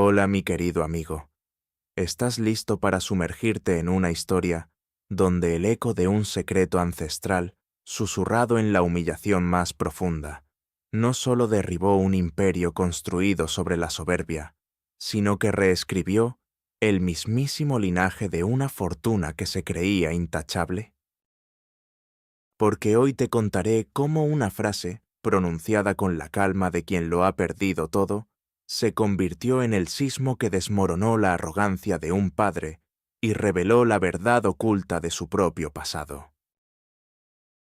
Hola, mi querido amigo. ¿Estás listo para sumergirte en una historia donde el eco de un secreto ancestral, susurrado en la humillación más profunda, no solo derribó un imperio construido sobre la soberbia, sino que reescribió el mismísimo linaje de una fortuna que se creía intachable? Porque hoy te contaré cómo una frase, pronunciada con la calma de quien lo ha perdido todo, se convirtió en el sismo que desmoronó la arrogancia de un padre y reveló la verdad oculta de su propio pasado.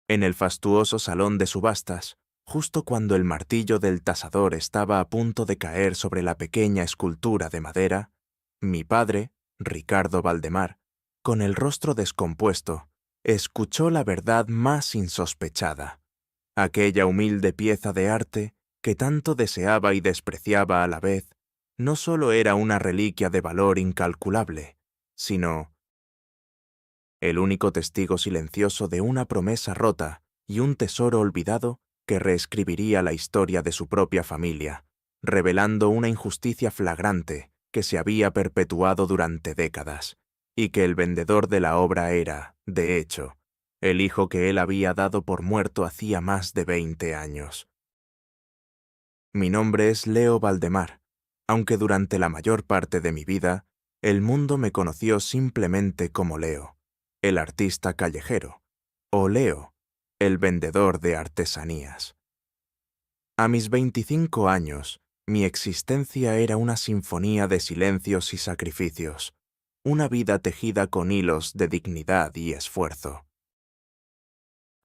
En el fastuoso salón de subastas, justo cuando el martillo del tasador estaba a punto de caer sobre la pequeña escultura de madera, mi padre, Ricardo Valdemar, con el rostro descompuesto, escuchó la verdad más insospechada. Aquella humilde pieza de arte, que tanto deseaba y despreciaba a la vez, no solo era una reliquia de valor incalculable, sino el único testigo silencioso de una promesa rota y un tesoro olvidado que reescribiría la historia de su propia familia, revelando una injusticia flagrante que se había perpetuado durante décadas, y que el vendedor de la obra era, de hecho, el hijo que él había dado por muerto hacía más de 20 años. Mi nombre es Leo Valdemar, aunque durante la mayor parte de mi vida, el mundo me conoció simplemente como Leo, el artista callejero, o Leo, el vendedor de artesanías. A mis 25 años, mi existencia era una sinfonía de silencios y sacrificios, una vida tejida con hilos de dignidad y esfuerzo.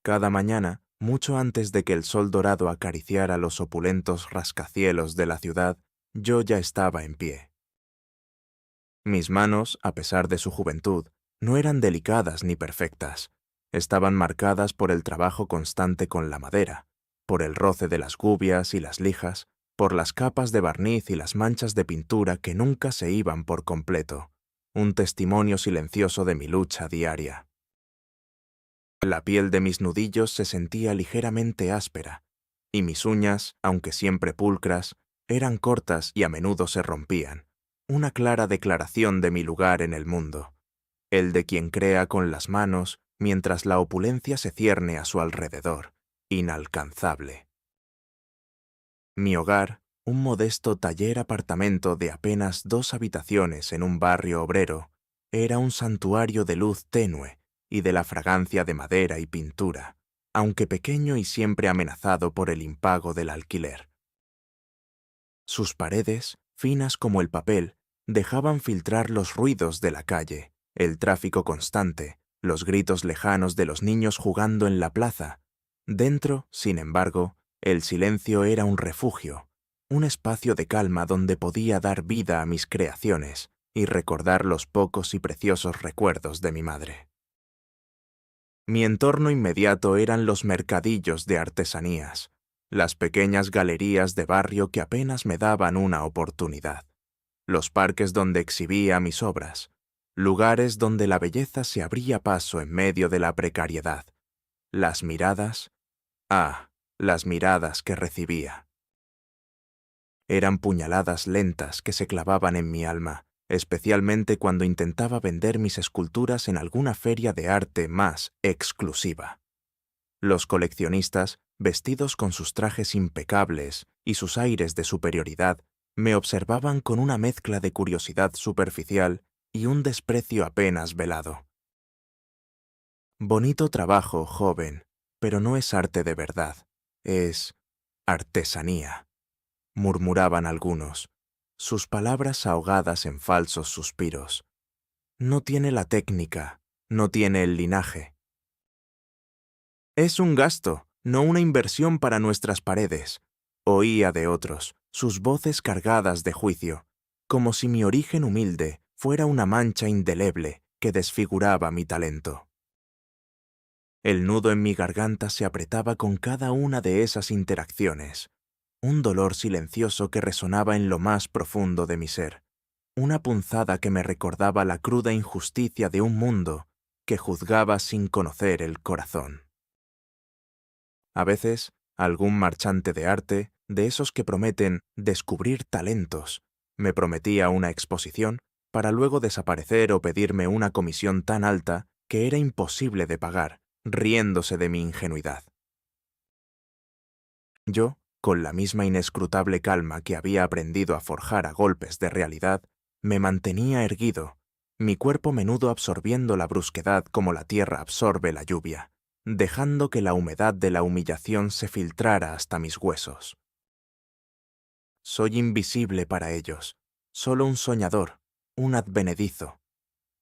Cada mañana, mucho antes de que el sol dorado acariciara los opulentos rascacielos de la ciudad, yo ya estaba en pie. Mis manos, a pesar de su juventud, no eran delicadas ni perfectas. Estaban marcadas por el trabajo constante con la madera, por el roce de las gubias y las lijas, por las capas de barniz y las manchas de pintura que nunca se iban por completo, un testimonio silencioso de mi lucha diaria. La piel de mis nudillos se sentía ligeramente áspera, y mis uñas, aunque siempre pulcras, eran cortas y a menudo se rompían, una clara declaración de mi lugar en el mundo, el de quien crea con las manos mientras la opulencia se cierne a su alrededor, inalcanzable. Mi hogar, un modesto taller-apartamento de apenas 2 habitaciones en un barrio obrero, era un santuario de luz tenue y de la fragancia de madera y pintura, aunque pequeño y siempre amenazado por el impago del alquiler. Sus paredes, finas como el papel, dejaban filtrar los ruidos de la calle, el tráfico constante, los gritos lejanos de los niños jugando en la plaza. Dentro, sin embargo, el silencio era un refugio, un espacio de calma donde podía dar vida a mis creaciones y recordar los pocos y preciosos recuerdos de mi madre. Mi entorno inmediato eran los mercadillos de artesanías, las pequeñas galerías de barrio que apenas me daban una oportunidad, los parques donde exhibía mis obras, lugares donde la belleza se abría paso en medio de la precariedad, las miradas, las miradas que recibía. Eran puñaladas lentas que se clavaban en mi alma, especialmente cuando intentaba vender mis esculturas en alguna feria de arte más exclusiva. Los coleccionistas, vestidos con sus trajes impecables y sus aires de superioridad, me observaban con una mezcla de curiosidad superficial y un desprecio apenas velado. Bonito trabajo, joven, pero no es arte de verdad, es artesanía, murmuraban algunos, sus palabras ahogadas en falsos suspiros. No tiene la técnica, no tiene el linaje. Es un gasto, no una inversión para nuestras paredes, oía de otros, sus voces cargadas de juicio, como si mi origen humilde fuera una mancha indeleble que desfiguraba mi talento. El nudo en mi garganta se apretaba con cada una de esas interacciones, un dolor silencioso que resonaba en lo más profundo de mi ser, una punzada que me recordaba la cruda injusticia de un mundo que juzgaba sin conocer el corazón. A veces, algún marchante de arte, de esos que prometen descubrir talentos, Me prometía una exposición para luego desaparecer o pedirme una comisión tan alta que era imposible de pagar, riéndose de mi ingenuidad. Yo, con la misma inescrutable calma que había aprendido a forjar a golpes de realidad, me mantenía erguido, mi cuerpo menudo absorbiendo la brusquedad como la tierra absorbe la lluvia, dejando que la humedad de la humillación se filtrara hasta mis huesos. Soy invisible para ellos, solo un soñador, un advenedizo,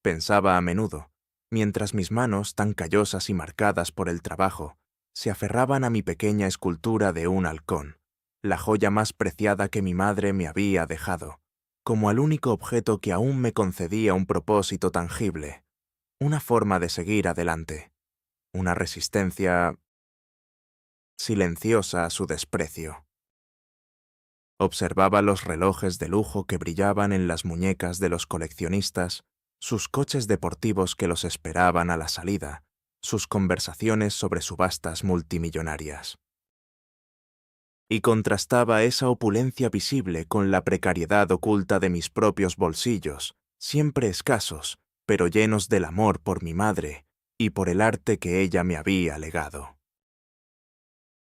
pensaba a menudo, mientras mis manos, tan callosas y marcadas por el trabajo, se aferraban a mi pequeña escultura de un halcón, la joya más preciada que mi madre me había dejado, como al único objeto que aún me concedía un propósito tangible, una forma de seguir adelante, una resistencia silenciosa a su desprecio. Observaba los relojes de lujo que brillaban en las muñecas de los coleccionistas, sus coches deportivos que los esperaban a la salida, sus conversaciones sobre subastas multimillonarias. Y contrastaba esa opulencia visible con la precariedad oculta de mis propios bolsillos, siempre escasos, pero llenos del amor por mi madre y por el arte que ella me había legado.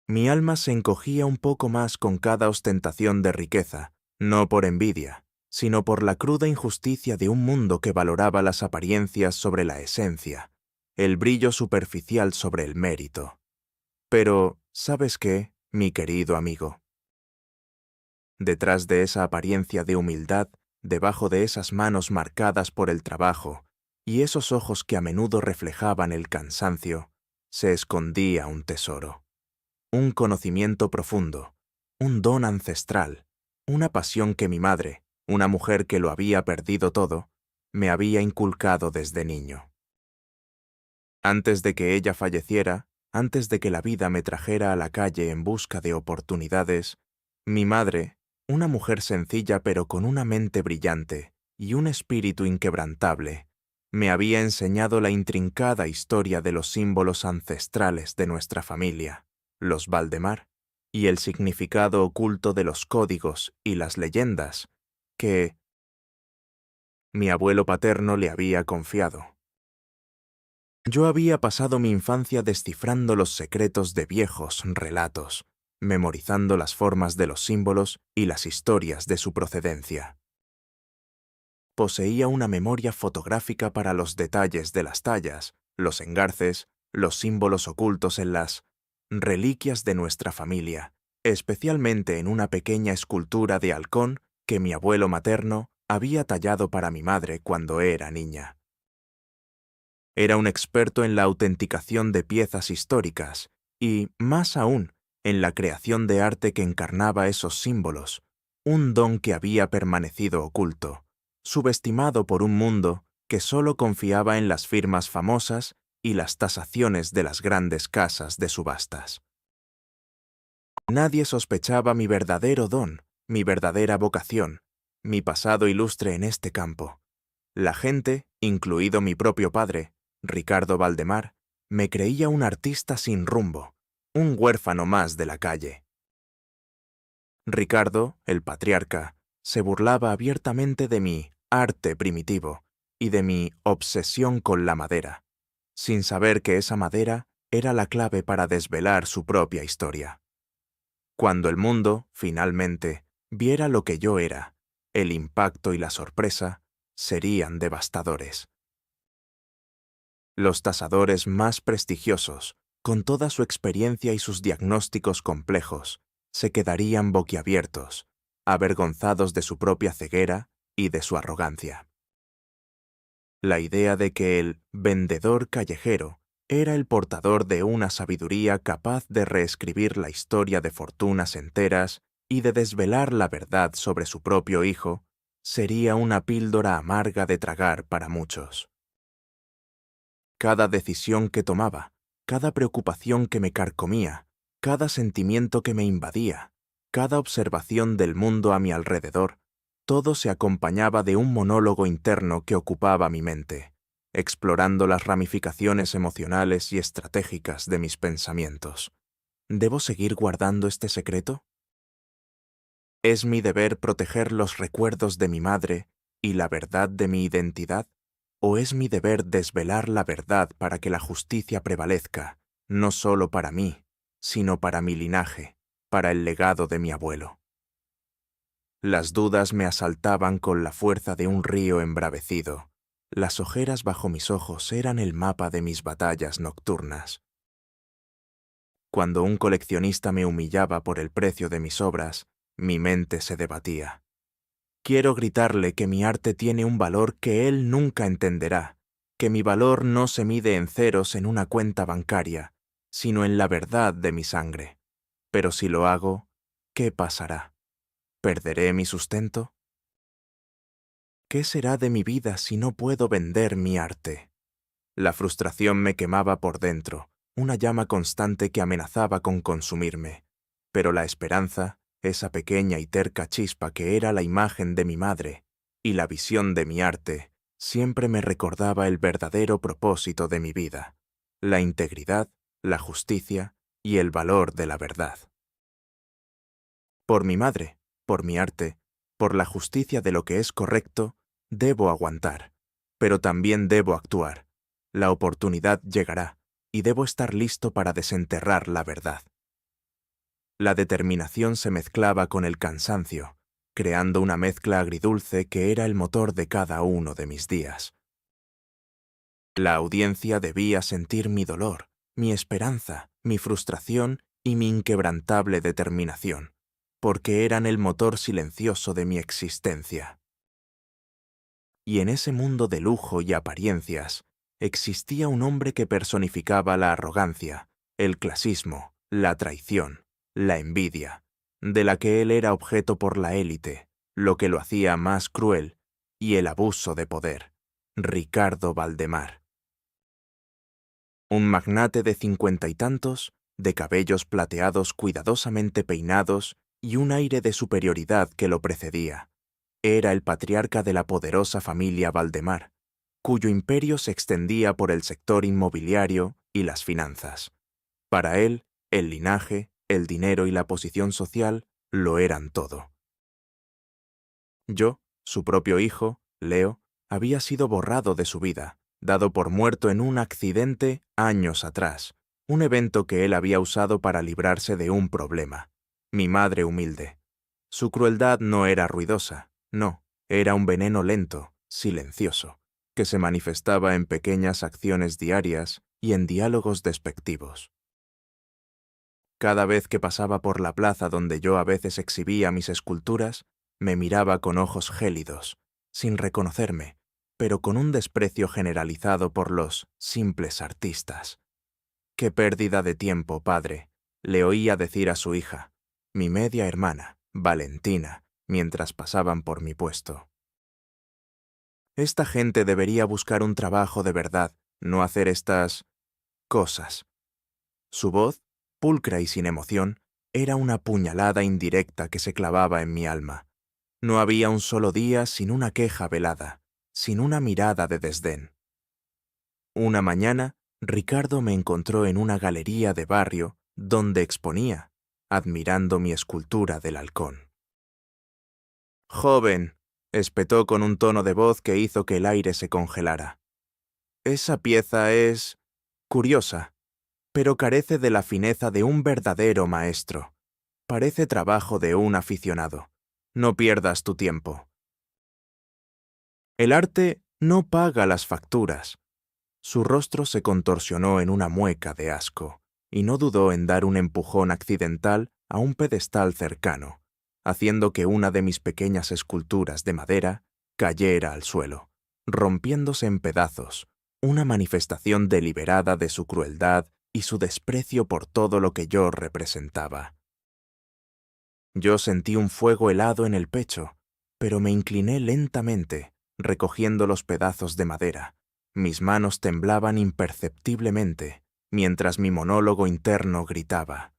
Mi alma se encogía un poco más con cada ostentación de riqueza, no por envidia, sino por la cruda injusticia de un mundo que valoraba las apariencias sobre la esencia, el brillo superficial sobre el mérito. Pero, ¿sabes qué, mi querido amigo? Detrás de esa apariencia de humildad, debajo de esas manos marcadas por el trabajo y esos ojos que a menudo reflejaban el cansancio, se escondía un tesoro. Un conocimiento profundo, un don ancestral, una pasión que mi madre, una mujer que lo había perdido todo, me había inculcado desde niño. Antes de que ella falleciera, antes de que la vida me trajera a la calle en busca de oportunidades, mi madre, una mujer sencilla pero con una mente brillante y un espíritu inquebrantable, me había enseñado la intrincada historia de los símbolos ancestrales de nuestra familia, los Valdemar, y el significado oculto de los códigos y las leyendas que mi abuelo paterno le había confiado. Yo había pasado mi infancia descifrando los secretos de viejos relatos, memorizando las formas de los símbolos y las historias de su procedencia. Poseía una memoria fotográfica para los detalles de las tallas, los engarces, los símbolos ocultos en las reliquias de nuestra familia, especialmente en una pequeña escultura de halcón que mi abuelo materno había tallado para mi madre cuando era niña. Era un experto en la autenticación de piezas históricas y, más aún, en la creación de arte que encarnaba esos símbolos, un don que había permanecido oculto, subestimado por un mundo que solo confiaba en las firmas famosas y las tasaciones de las grandes casas de subastas. Nadie sospechaba mi verdadero don, mi verdadera vocación, mi pasado ilustre en este campo. La gente, incluido mi propio padre, Ricardo Valdemar, me creía un artista sin rumbo, un huérfano más de la calle. Ricardo, el patriarca, se burlaba abiertamente de mi arte primitivo y de mi obsesión con la madera, sin saber que esa madera era la clave para desvelar su propia historia. Cuando el mundo, finalmente, viera lo que yo era, el impacto y la sorpresa serían devastadores. Los tasadores más prestigiosos, con toda su experiencia y sus diagnósticos complejos, se quedarían boquiabiertos, avergonzados de su propia ceguera y de su arrogancia. La idea de que el vendedor callejero era el portador de una sabiduría capaz de reescribir la historia de fortunas enteras y de desvelar la verdad sobre su propio hijo, sería una píldora amarga de tragar para muchos. Cada decisión que tomaba, cada preocupación que me carcomía, cada sentimiento que me invadía, cada observación del mundo a mi alrededor, todo se acompañaba de un monólogo interno que ocupaba mi mente, explorando las ramificaciones emocionales y estratégicas de mis pensamientos. ¿Debo seguir guardando este secreto? ¿Es mi deber proteger los recuerdos de mi madre y la verdad de mi identidad? ¿O es mi deber desvelar la verdad para que la justicia prevalezca, no solo para mí, sino para mi linaje, para el legado de mi abuelo? Las dudas me asaltaban con la fuerza de un río embravecido. Las ojeras bajo mis ojos eran el mapa de mis batallas nocturnas. Cuando un coleccionista me humillaba por el precio de mis obras, mi mente se debatía. Quiero gritarle que mi arte tiene un valor que él nunca entenderá, que mi valor no se mide en ceros en una cuenta bancaria, sino en la verdad de mi sangre. Pero si lo hago, ¿qué pasará? ¿Perderé mi sustento? ¿Qué será de mi vida si no puedo vender mi arte? La frustración me quemaba por dentro, una llama constante que amenazaba con consumirme. Pero la esperanza, esa pequeña y terca chispa que era la imagen de mi madre, y la visión de mi arte, siempre me recordaba el verdadero propósito de mi vida, la integridad, la justicia y el valor de la verdad. Por mi madre, por mi arte, por la justicia de lo que es correcto, debo aguantar, pero también debo actuar. La oportunidad llegará, y debo estar listo para desenterrar la verdad. La determinación se mezclaba con el cansancio, creando una mezcla agridulce que era el motor de cada uno de mis días. La audiencia debía sentir mi dolor, mi esperanza, mi frustración y mi inquebrantable determinación, porque eran el motor silencioso de mi existencia. Y en ese mundo de lujo y apariencias, existía un hombre que personificaba la arrogancia, el clasismo, la traición, la envidia, de la que él era objeto por la élite, lo que lo hacía más cruel, y el abuso de poder, Ricardo Valdemar. Un magnate de 50 y tantos, de cabellos plateados cuidadosamente peinados y un aire de superioridad que lo precedía. Era el patriarca de la poderosa familia Valdemar, cuyo imperio se extendía por el sector inmobiliario y las finanzas. Para él, el linaje, el dinero y la posición social lo eran todo. Yo, su propio hijo, Leo, había sido borrado de su vida, dado por muerto en un accidente años atrás, un evento que él había usado para librarse de un problema. Mi madre humilde. Su crueldad no era ruidosa, no, era un veneno lento, silencioso, que se manifestaba en pequeñas acciones diarias y en diálogos despectivos. Cada vez que pasaba por la plaza donde yo a veces exhibía mis esculturas, me miraba con ojos gélidos, sin reconocerme, pero con un desprecio generalizado por los simples artistas. «Qué pérdida de tiempo, padre», le oía decir a su hija, mi media hermana, Valentina, mientras pasaban por mi puesto. Esta gente debería buscar un trabajo de verdad, no hacer estas cosas. Su voz, pulcra y sin emoción, era una puñalada indirecta que se clavaba en mi alma. No había un solo día sin una queja velada, sin una mirada de desdén. Una mañana, Ricardo me encontró en una galería de barrio donde exponía, admirando mi escultura del halcón. «Joven», espetó con un tono de voz que hizo que el aire se congelara. «Esa pieza es curiosa, pero carece de la fineza de un verdadero maestro. Parece trabajo de un aficionado. No pierdas tu tiempo». El arte no paga las facturas. Su rostro se contorsionó en una mueca de asco, y no dudó en dar un empujón accidental a un pedestal cercano, haciendo que una de mis pequeñas esculturas de madera cayera al suelo, rompiéndose en pedazos, una manifestación deliberada de su crueldad y su desprecio por todo lo que yo representaba. Yo sentí un fuego helado en el pecho, pero me incliné lentamente, recogiendo los pedazos de madera. Mis manos temblaban imperceptiblemente, mientras mi monólogo interno gritaba: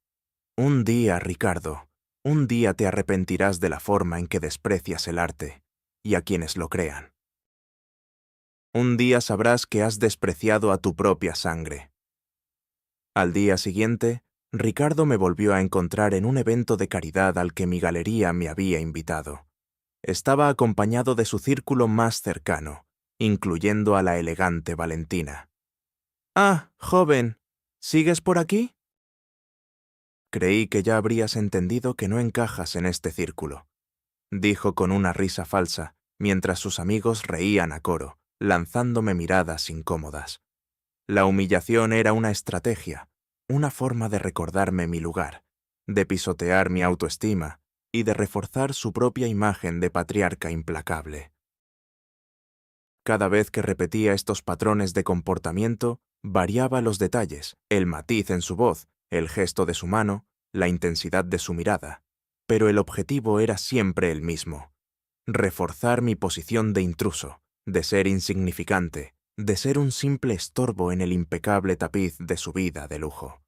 «Un día, Ricardo, un día te arrepentirás de la forma en que desprecias el arte, y a quienes lo crean. Un día sabrás que has despreciado a tu propia sangre». Al día siguiente, Ricardo me volvió a encontrar en un evento de caridad al que mi galería me había invitado. Estaba acompañado de su círculo más cercano, incluyendo a la elegante Valentina. «Ah, joven, ¿sigues por aquí?» «Creí que ya habrías entendido que no encajas en este círculo», dijo con una risa falsa, mientras sus amigos reían a coro, lanzándome miradas incómodas. La humillación era una estrategia, una forma de recordarme mi lugar, de pisotear mi autoestima y de reforzar su propia imagen de patriarca implacable. Cada vez que repetía estos patrones de comportamiento, variaba los detalles, el matiz en su voz, el gesto de su mano, la intensidad de su mirada, pero el objetivo era siempre el mismo: reforzar mi posición de intruso, de ser insignificante, de ser un simple estorbo en el impecable tapiz de su vida de lujo.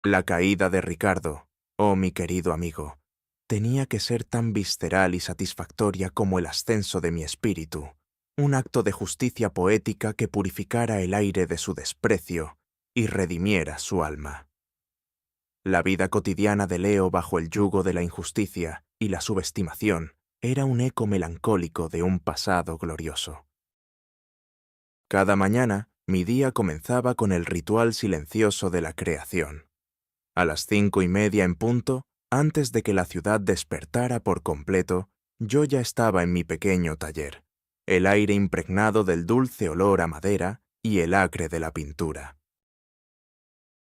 La caída de Ricardo, oh mi querido amigo, tenía que ser tan visceral y satisfactoria como el ascenso de mi espíritu, un acto de justicia poética que purificara el aire de su desprecio y redimiera su alma. La vida cotidiana de Leo bajo el yugo de la injusticia y la subestimación era un eco melancólico de un pasado glorioso. Cada mañana, mi día comenzaba con el ritual silencioso de la creación. A las 5:30 en punto, antes de que la ciudad despertara por completo, yo ya estaba en mi pequeño taller, el aire impregnado del dulce olor a madera y el acre de la pintura.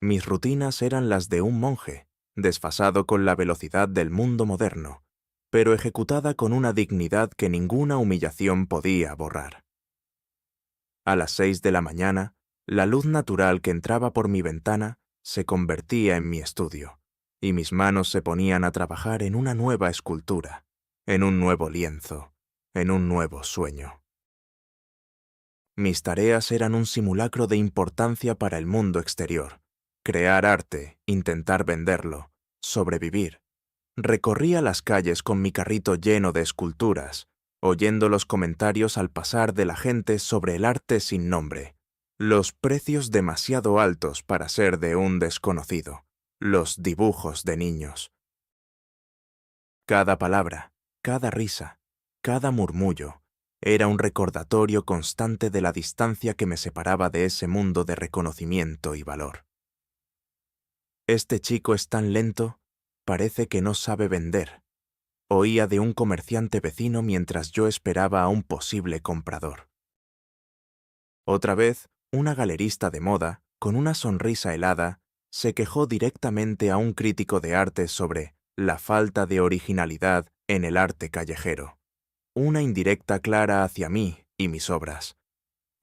Mis rutinas eran las de un monje, desfasado con la velocidad del mundo moderno, pero ejecutada con una dignidad que ninguna humillación podía borrar. A las 6 de la mañana, la luz natural que entraba por mi ventana se convertía en mi estudio, y mis manos se ponían a trabajar en una nueva escultura, en un nuevo lienzo, en un nuevo sueño. Mis tareas eran un simulacro de importancia para el mundo exterior: crear arte, intentar venderlo, sobrevivir. Recorría las calles con mi carrito lleno de esculturas, oyendo los comentarios al pasar de la gente sobre el arte sin nombre, los precios demasiado altos para ser de un desconocido, los dibujos de niños. Cada palabra, cada risa, cada murmullo, era un recordatorio constante de la distancia que me separaba de ese mundo de reconocimiento y valor. «Este chico es tan lento, parece que no sabe vender», oía de un comerciante vecino mientras yo esperaba a un posible comprador. Otra vez, una galerista de moda, con una sonrisa helada, se quejó directamente a un crítico de arte sobre la falta de originalidad en el arte callejero, una indirecta clara hacia mí y mis obras.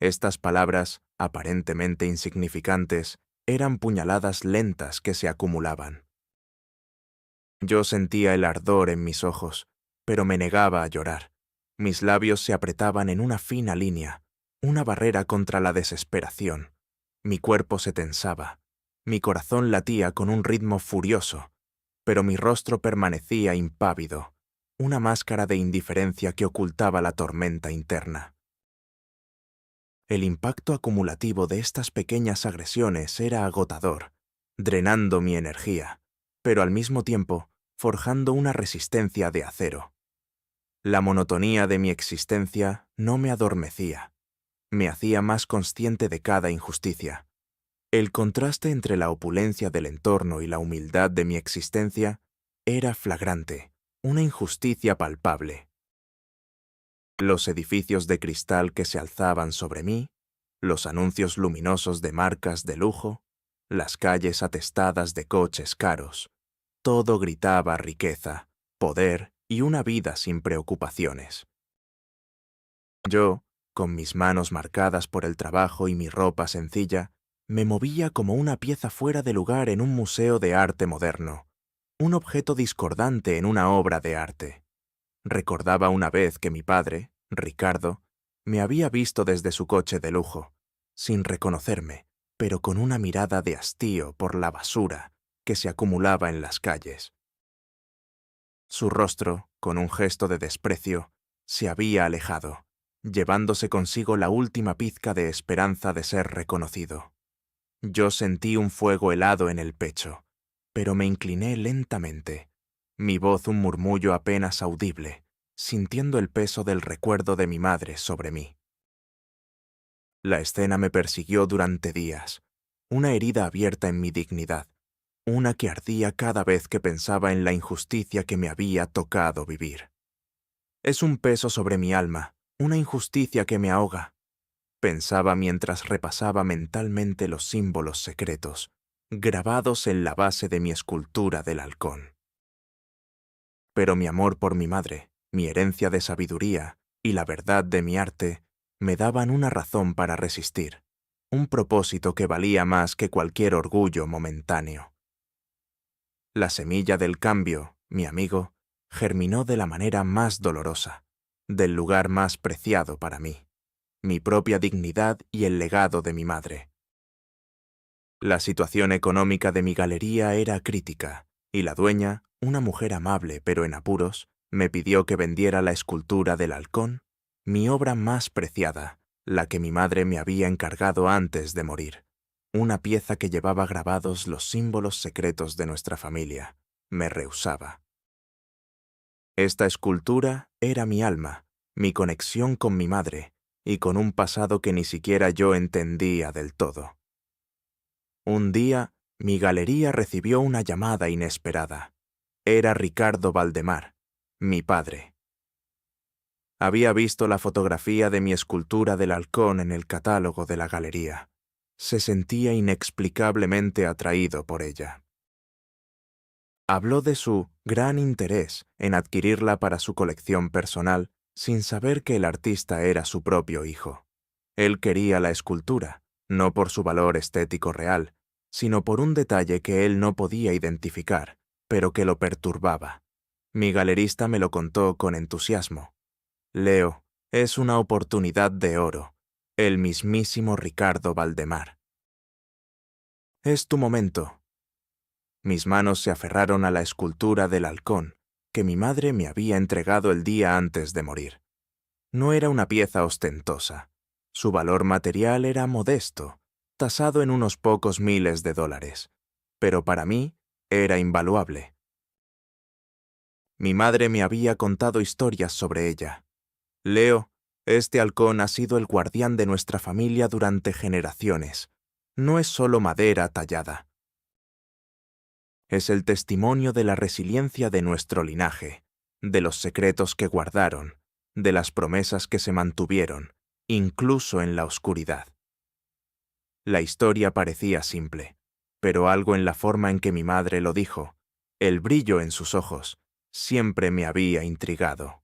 Estas palabras, aparentemente insignificantes, eran puñaladas lentas que se acumulaban. Yo sentía el ardor en mis ojos, pero me negaba a llorar. Mis labios se apretaban en una fina línea, una barrera contra la desesperación. Mi cuerpo se tensaba, mi corazón latía con un ritmo furioso, pero mi rostro permanecía impávido, una máscara de indiferencia que ocultaba la tormenta interna. El impacto acumulativo de estas pequeñas agresiones era agotador, drenando mi energía, pero al mismo tiempo forjando una resistencia de acero. La monotonía de mi existencia no me adormecía, me hacía más consciente de cada injusticia. El contraste entre la opulencia del entorno y la humildad de mi existencia era flagrante, una injusticia palpable. Los edificios de cristal que se alzaban sobre mí, los anuncios luminosos de marcas de lujo, las calles atestadas de coches caros, todo gritaba riqueza, poder y una vida sin preocupaciones. Yo, con mis manos marcadas por el trabajo y mi ropa sencilla, me movía como una pieza fuera de lugar en un museo de arte moderno, un objeto discordante en una obra de arte. Recordaba una vez que mi padre, Ricardo, me había visto desde su coche de lujo, sin reconocerme, pero con una mirada de hastío por la basura que se acumulaba en las calles. Su rostro, con un gesto de desprecio, se había alejado, llevándose consigo la última pizca de esperanza de ser reconocido. Yo sentí un fuego helado en el pecho, pero me incliné lentamente, mi voz un murmullo apenas audible, sintiendo el peso del recuerdo de mi madre sobre mí. La escena me persiguió durante días, una herida abierta en mi dignidad, una que ardía cada vez que pensaba en la injusticia que me había tocado vivir. Es un peso sobre mi alma, una injusticia que me ahoga, pensaba mientras repasaba mentalmente los símbolos secretos, grabados en la base de mi escultura del halcón. Pero mi amor por mi madre, mi herencia de sabiduría y la verdad de mi arte me daban una razón para resistir, un propósito que valía más que cualquier orgullo momentáneo. La semilla del cambio, mi amigo, germinó de la manera más dolorosa, del lugar más preciado para mí, mi propia dignidad y el legado de mi madre. La situación económica de mi galería era crítica, y la dueña, una mujer amable pero en apuros, me pidió que vendiera la escultura del halcón, mi obra más preciada, la que mi madre me había encargado antes de morir, una pieza que llevaba grabados los símbolos secretos de nuestra familia. Me rehusaba. Esta escultura era mi alma, mi conexión con mi madre, y con un pasado que ni siquiera yo entendía del todo. Un día, mi galería recibió una llamada inesperada. Era Ricardo Valdemar, mi padre. Había visto la fotografía de mi escultura del halcón en el catálogo de la galería. Se sentía inexplicablemente atraído por ella. Habló de su gran interés en adquirirla para su colección personal, sin saber que el artista era su propio hijo. Él quería la escultura, no por su valor estético real, sino por un detalle que él no podía identificar, pero que lo perturbaba. Mi galerista me lo contó con entusiasmo. Leo, es una oportunidad de oro, el mismísimo Ricardo Valdemar. Es tu momento. Mis manos se aferraron a la escultura del halcón, que mi madre me había entregado el día antes de morir. No era una pieza ostentosa. Su valor material era modesto, tasado en unos pocos miles de dólares, pero para mí era invaluable. Mi madre me había contado historias sobre ella. Leo, este halcón ha sido el guardián de nuestra familia durante generaciones. No es solo madera tallada. Es el testimonio de la resiliencia de nuestro linaje, de los secretos que guardaron, de las promesas que se mantuvieron, incluso en la oscuridad. La historia parecía simple, pero algo en la forma en que mi madre lo dijo, el brillo en sus ojos, siempre me había intrigado.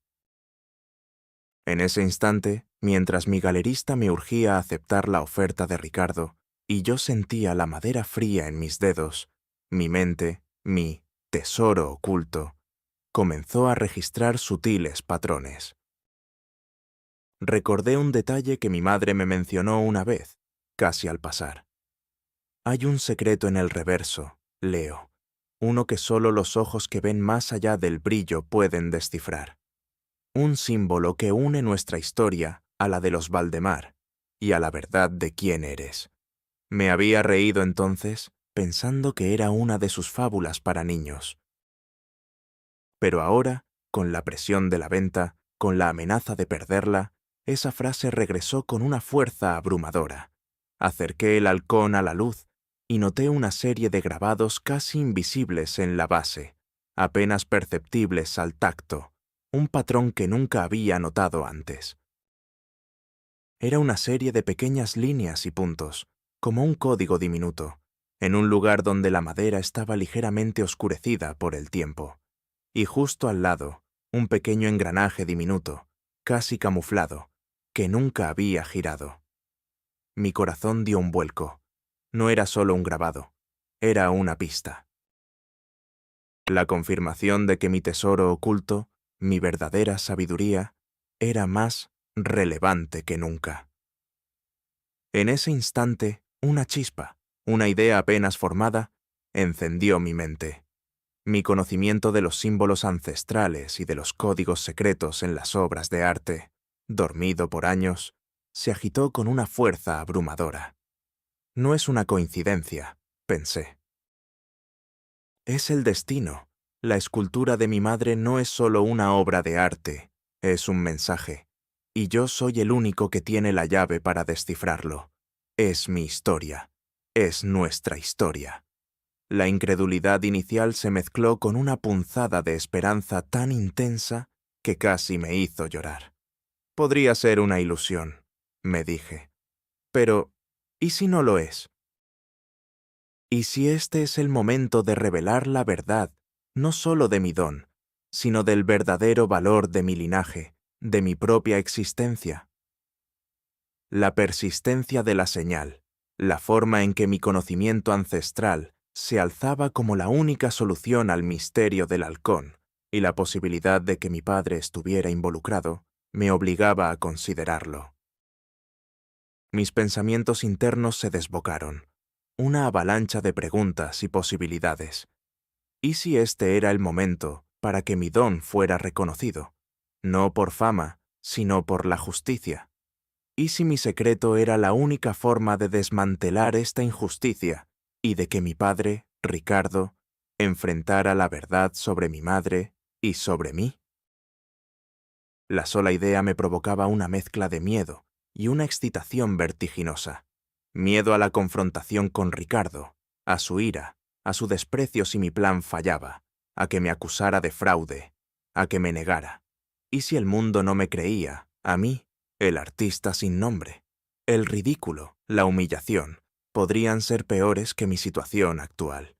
En ese instante, mientras mi galerista me urgía a aceptar la oferta de Ricardo, y yo sentía la madera fría en mis dedos, mi mente, mi tesoro oculto, comenzó a registrar sutiles patrones. Recordé un detalle que mi madre me mencionó una vez, casi al pasar. Hay un secreto en el reverso, Leo, uno que solo los ojos que ven más allá del brillo pueden descifrar. Un símbolo que une nuestra historia a la de los Valdemar y a la verdad de quién eres. Me había reído entonces, pensando que era una de sus fábulas para niños. Pero ahora, con la presión de la venta, con la amenaza de perderla, esa frase regresó con una fuerza abrumadora. Acerqué el halcón a la luz y noté una serie de grabados casi invisibles en la base, apenas perceptibles al tacto, un patrón que nunca había notado antes. Era una serie de pequeñas líneas y puntos, como un código diminuto, en un lugar donde la madera estaba ligeramente oscurecida por el tiempo. Y justo al lado, un pequeño engranaje diminuto, casi camuflado, que nunca había girado. Mi corazón dio un vuelco. No era solo un grabado, era una pista. La confirmación de que mi tesoro oculto, mi verdadera sabiduría, era más relevante que nunca. En ese instante, una chispa, una idea apenas formada, encendió mi mente. Mi conocimiento de los símbolos ancestrales y de los códigos secretos en las obras de arte, dormido por años, se agitó con una fuerza abrumadora. No es una coincidencia, pensé. Es el destino. La escultura de mi madre no es solo una obra de arte, es un mensaje. Y yo soy el único que tiene la llave para descifrarlo. Es mi historia. Es nuestra historia. La incredulidad inicial se mezcló con una punzada de esperanza tan intensa que casi me hizo llorar. Podría ser una ilusión, me dije. Pero, ¿y si no lo es? ¿Y si este es el momento de revelar la verdad, no solo de mi don, sino del verdadero valor de mi linaje, de mi propia existencia? La persistencia de la señal, la forma en que mi conocimiento ancestral se alzaba como la única solución al misterio del halcón, y la posibilidad de que mi padre estuviera involucrado, me obligaba a considerarlo. Mis pensamientos internos se desbocaron, una avalancha de preguntas y posibilidades. ¿Y si este era el momento para que mi don fuera reconocido, no por fama, sino por la justicia? ¿Y si mi secreto era la única forma de desmantelar esta injusticia y de que mi padre, Ricardo, enfrentara la verdad sobre mi madre y sobre mí? La sola idea me provocaba una mezcla de miedo y una excitación vertiginosa. Miedo a la confrontación con Ricardo, a su ira, a su desprecio si mi plan fallaba, a que me acusara de fraude, a que me negara. ¿Y si el mundo no me creía, a mí, el artista sin nombre? El ridículo, la humillación, podrían ser peores que mi situación actual.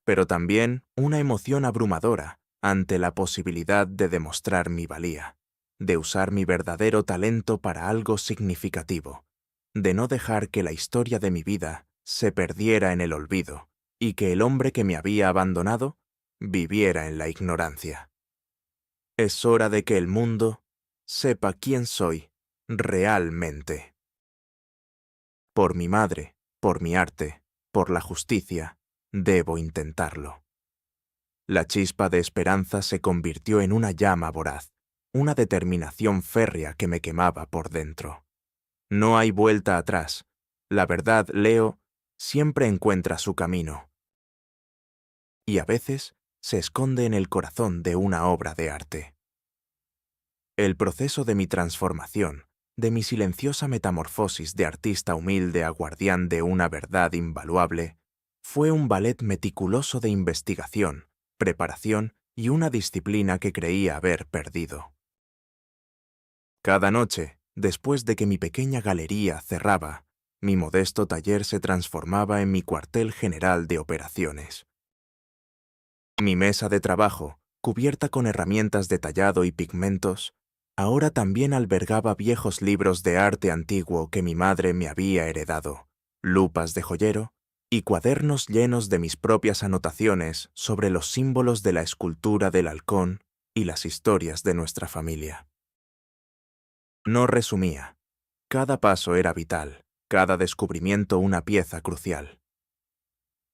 Pero también una emoción abrumadora ante la posibilidad de demostrar mi valía, de usar mi verdadero talento para algo significativo, de no dejar que la historia de mi vida se perdiera en el olvido y que el hombre que me había abandonado viviera en la ignorancia. Es hora de que el mundo sepa quién soy realmente. Por mi madre, por mi arte, por la justicia, debo intentarlo. La chispa de esperanza se convirtió en una llama voraz, una determinación férrea que me quemaba por dentro. No hay vuelta atrás. La verdad, Leo, siempre encuentra su camino. Y a veces se esconde en el corazón de una obra de arte. El proceso de mi transformación, de mi silenciosa metamorfosis de artista humilde a guardián de una verdad invaluable, fue un ballet meticuloso de investigación, preparación y una disciplina que creía haber perdido. Cada noche, después de que mi pequeña galería cerraba, mi modesto taller se transformaba en mi cuartel general de operaciones. Mi mesa de trabajo, cubierta con herramientas de tallado y pigmentos, ahora también albergaba viejos libros de arte antiguo que mi madre me había heredado, lupas de joyero y cuadernos llenos de mis propias anotaciones sobre los símbolos de la escultura del halcón y las historias de nuestra familia. No resumía. Cada paso era vital, cada descubrimiento una pieza crucial.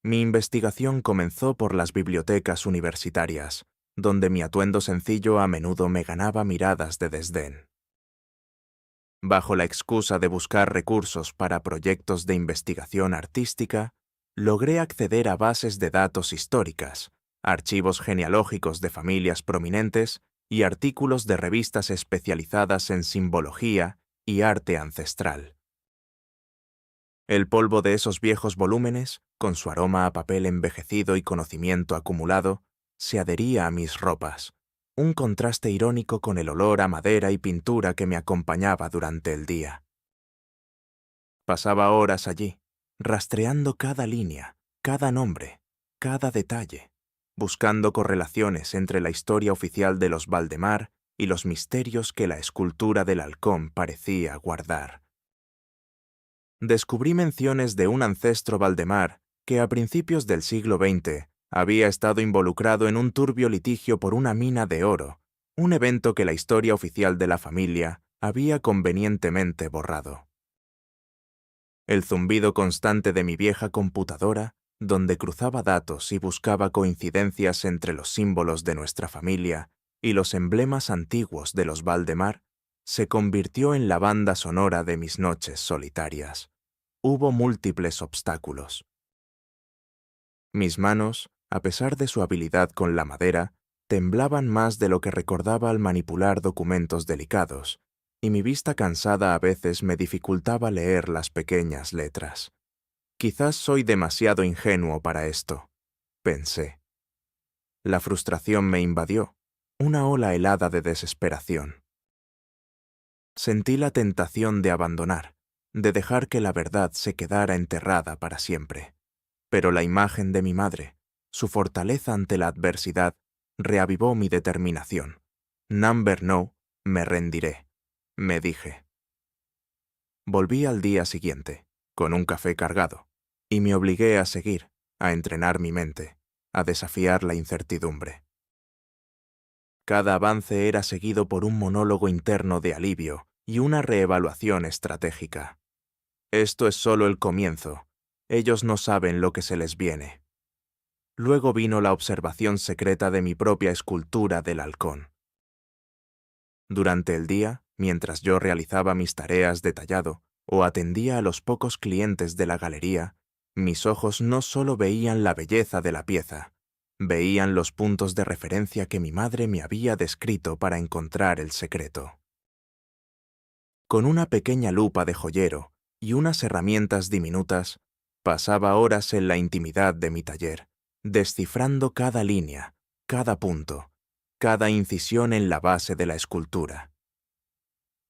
Mi investigación comenzó por las bibliotecas universitarias, donde mi atuendo sencillo a menudo me ganaba miradas de desdén. Bajo la excusa de buscar recursos para proyectos de investigación artística, logré acceder a bases de datos históricas, archivos genealógicos de familias prominentes y artículos de revistas especializadas en simbología y arte ancestral. El polvo de esos viejos volúmenes, con su aroma a papel envejecido y conocimiento acumulado, se adhería a mis ropas, un contraste irónico con el olor a madera y pintura que me acompañaba durante el día. Pasaba horas allí, rastreando cada línea, cada nombre, cada detalle, buscando correlaciones entre la historia oficial de los Valdemar y los misterios que la escultura del halcón parecía guardar. Descubrí menciones de un ancestro Valdemar que a principios del siglo XX había estado involucrado en un turbio litigio por una mina de oro, un evento que la historia oficial de la familia había convenientemente borrado. El zumbido constante de mi vieja computadora, donde cruzaba datos y buscaba coincidencias entre los símbolos de nuestra familia y los emblemas antiguos de los Valdemar, se convirtió en la banda sonora de mis noches solitarias, hubo múltiples obstáculos. Mis manos, a pesar de su habilidad con la madera, temblaban más de lo que recordaba al manipular documentos delicados, y mi vista cansada a veces me dificultaba leer las pequeñas letras. Quizás soy demasiado ingenuo para esto, pensé. La frustración me invadió, una ola helada de desesperación. Sentí la tentación de abandonar, de dejar que la verdad se quedara enterrada para siempre. Pero la imagen de mi madre, su fortaleza ante la adversidad, reavivó mi determinación. Number no, me rendiré, me dije. Volví al día siguiente, con un café cargado, y me obligué a seguir, a entrenar mi mente, a desafiar la incertidumbre. Cada avance era seguido por un monólogo interno de alivio y una reevaluación estratégica. Esto es solo el comienzo. Ellos no saben lo que se les viene. Luego vino la observación secreta de mi propia escultura del halcón. Durante el día, mientras yo realizaba mis tareas de tallado o atendía a los pocos clientes de la galería, mis ojos no solo veían la belleza de la pieza, veían los puntos de referencia que mi madre me había descrito para encontrar el secreto. Con una pequeña lupa de joyero y unas herramientas diminutas, pasaba horas en la intimidad de mi taller, descifrando cada línea, cada punto, cada incisión en la base de la escultura.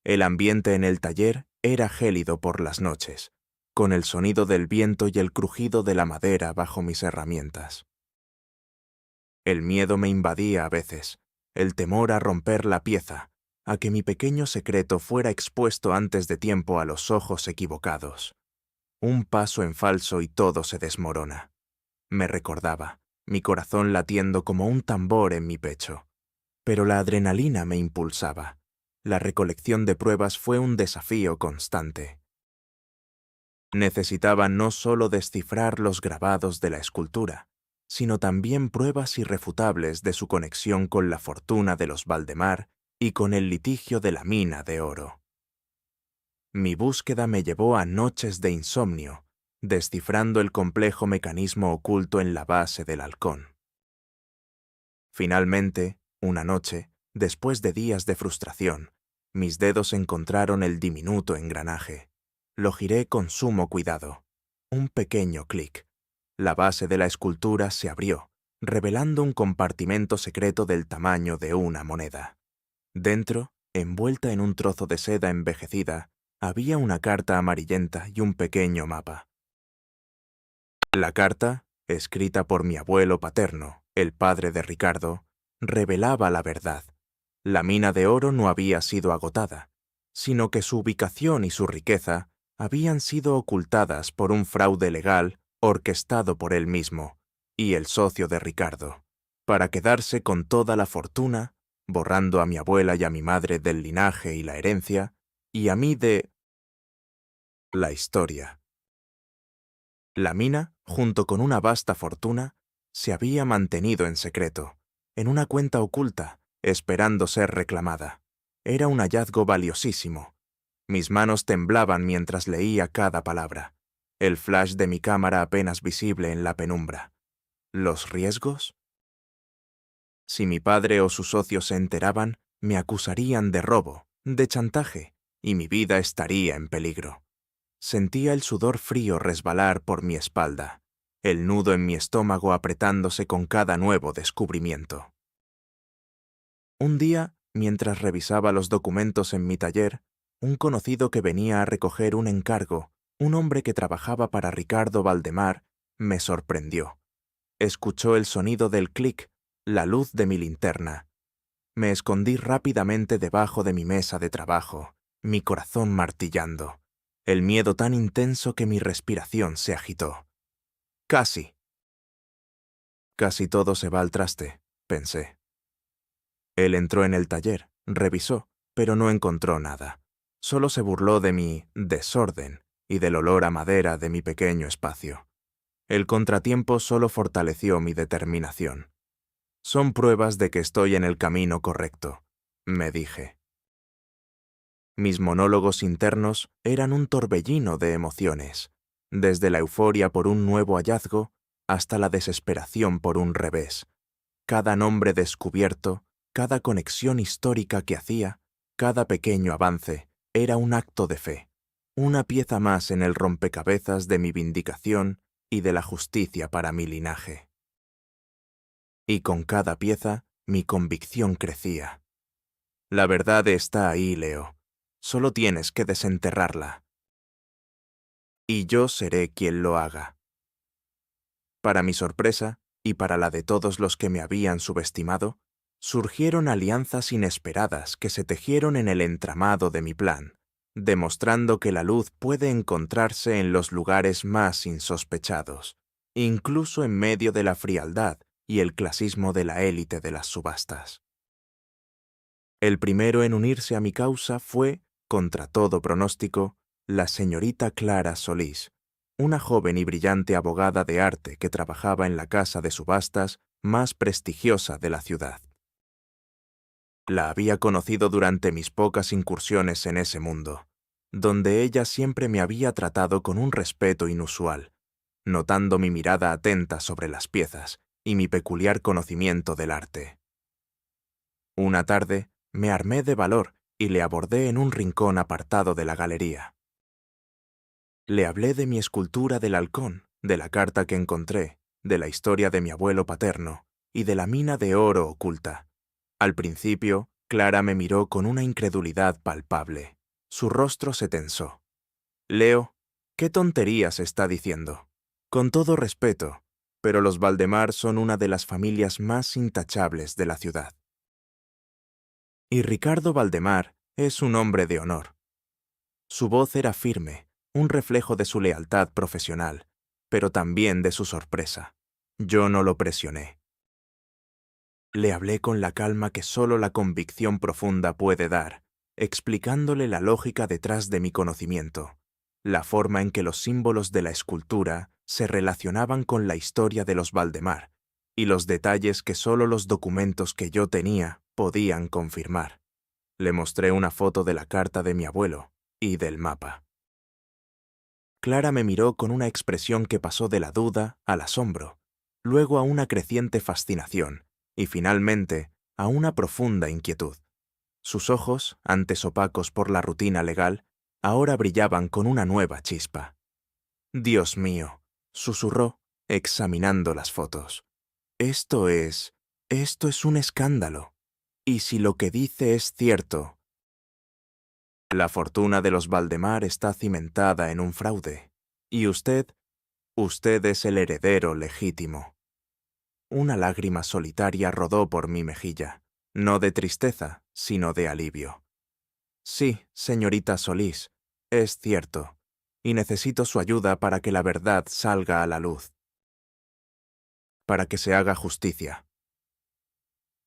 El ambiente en el taller era gélido por las noches, con el sonido del viento y el crujido de la madera bajo mis herramientas. El miedo me invadía a veces, el temor a romper la pieza, a que mi pequeño secreto fuera expuesto antes de tiempo a los ojos equivocados. Un paso en falso y todo se desmorona. Me recordaba, mi corazón latiendo como un tambor en mi pecho. Pero la adrenalina me impulsaba. La recolección de pruebas fue un desafío constante. Necesitaba no solo descifrar los grabados de la escultura, sino también pruebas irrefutables de su conexión con la fortuna de los Valdemar y con el litigio de la mina de oro. Mi búsqueda me llevó a noches de insomnio, descifrando el complejo mecanismo oculto en la base del halcón. Finalmente, una noche, después de días de frustración, mis dedos encontraron el diminuto engranaje. Lo giré con sumo cuidado. Un pequeño clic. La base de la escultura se abrió, revelando un compartimento secreto del tamaño de una moneda. Dentro, envuelta en un trozo de seda envejecida, había una carta amarillenta y un pequeño mapa. La carta, escrita por mi abuelo paterno, el padre de Ricardo, revelaba la verdad. La mina de oro no había sido agotada, sino que su ubicación y su riqueza habían sido ocultadas por un fraude legal orquestado por él mismo y el socio de Ricardo, para quedarse con toda la fortuna, borrando a mi abuela y a mi madre del linaje y la herencia, y a mí de la historia. La mina, junto con una vasta fortuna, se había mantenido en secreto, en una cuenta oculta, esperando ser reclamada. Era un hallazgo valiosísimo. Mis manos temblaban mientras leía cada palabra. El flash de mi cámara apenas visible en la penumbra. ¿Los riesgos? Si mi padre o sus socios se enteraban, me acusarían de robo, de chantaje, y mi vida estaría en peligro. Sentía el sudor frío resbalar por mi espalda, el nudo en mi estómago apretándose con cada nuevo descubrimiento. Un día, mientras revisaba los documentos en mi taller, un conocido que venía a recoger un encargo, un hombre que trabajaba para Ricardo Valdemar, me sorprendió. Escuchó el sonido del clic, la luz de mi linterna. Me escondí rápidamente debajo de mi mesa de trabajo, mi corazón martillando, el miedo tan intenso que mi respiración se agitó. Casi todo se va al traste, pensé. Él entró en el taller, revisó, pero no encontró nada. Solo se burló de mi desorden y del olor a madera de mi pequeño espacio. El contratiempo solo fortaleció mi determinación. Son pruebas de que estoy en el camino correcto, me dije. Mis monólogos internos eran un torbellino de emociones. desde la euforia por un nuevo hallazgo hasta la desesperación por un revés. Cada nombre descubierto, cada conexión histórica que hacía, cada pequeño avance, era un acto de fe, una pieza más en el rompecabezas de mi vindicación y de la justicia para mi linaje. Y con cada pieza, mi convicción crecía. La verdad está ahí, Leo. Solo tienes que desenterrarla. Y yo seré quien lo haga. Para mi sorpresa, y para la de todos los que me habían subestimado, surgieron alianzas inesperadas que se tejieron en el entramado de mi plan, demostrando que la luz puede encontrarse en los lugares más insospechados, incluso en medio de la frialdad y el clasismo de la élite de las subastas. El primero en unirse a mi causa fue, contra todo pronóstico, la señorita Clara Solís, una joven y brillante abogada de arte que trabajaba en la casa de subastas más prestigiosa de la ciudad. La había conocido durante mis pocas incursiones en ese mundo, donde ella siempre me había tratado con un respeto inusual, notando mi mirada atenta sobre las piezas y mi peculiar conocimiento del arte. Una tarde, me armé de valor y le abordé en un rincón apartado de la galería. Le hablé de mi escultura del halcón, de la carta que encontré, de la historia de mi abuelo paterno y de la mina de oro oculta. Al principio, Clara me miró con una incredulidad palpable. Su rostro se tensó. «Leo, ¿qué tonterías está diciendo? Con todo respeto, pero los Valdemar son una de las familias más intachables de la ciudad. Y Ricardo Valdemar es un hombre de honor». Su voz era firme, un reflejo de su lealtad profesional, pero también de su sorpresa. Yo no lo presioné. Le hablé con la calma que solo la convicción profunda puede dar, explicándole la lógica detrás de mi conocimiento, la forma en que los símbolos de la escultura se relacionaban con la historia de los Valdemar, y los detalles que solo los documentos que yo tenía podían confirmar. Le mostré una foto de la carta de mi abuelo y del mapa. Clara me miró con una expresión que pasó de la duda al asombro, luego a una creciente fascinación, y finalmente a una profunda inquietud. Sus ojos, antes opacos por la rutina legal, ahora brillaban con una nueva chispa. «Dios mío», susurró, examinando las fotos. Esto es un escándalo. Y si lo que dice es cierto, la fortuna de los Valdemar está cimentada en un fraude. Y usted es el heredero legítimo». Una lágrima solitaria rodó por mi mejilla, no de tristeza, sino de alivio. «Sí, señorita Solís, es cierto, y necesito su ayuda para que la verdad salga a la luz, para que se haga justicia».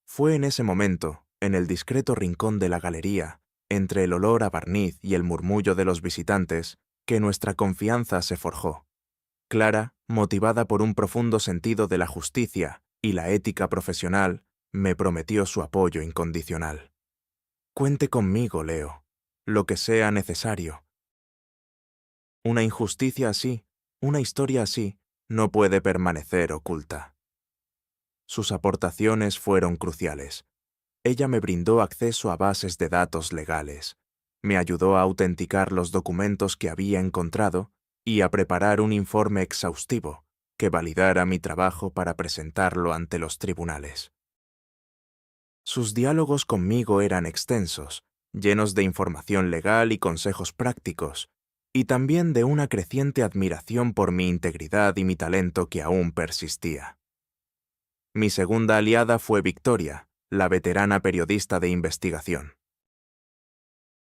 Fue en ese momento, en el discreto rincón de la galería, entre el olor a barniz y el murmullo de los visitantes, que nuestra confianza se forjó. Clara, motivada por un profundo sentido de la justicia y la ética profesional, me prometió su apoyo incondicional. «Cuente conmigo, Leo, lo que sea necesario. Una injusticia así, una historia así, no puede permanecer oculta». Sus aportaciones fueron cruciales. Ella me brindó acceso a bases de datos legales, me ayudó a autenticar los documentos que había encontrado y a preparar un informe exhaustivo que validara mi trabajo para presentarlo ante los tribunales. Sus diálogos conmigo eran extensos, llenos de información legal y consejos prácticos, y también de una creciente admiración por mi integridad y mi talento que aún persistía. Mi segunda aliada fue Victoria, la veterana periodista de investigación.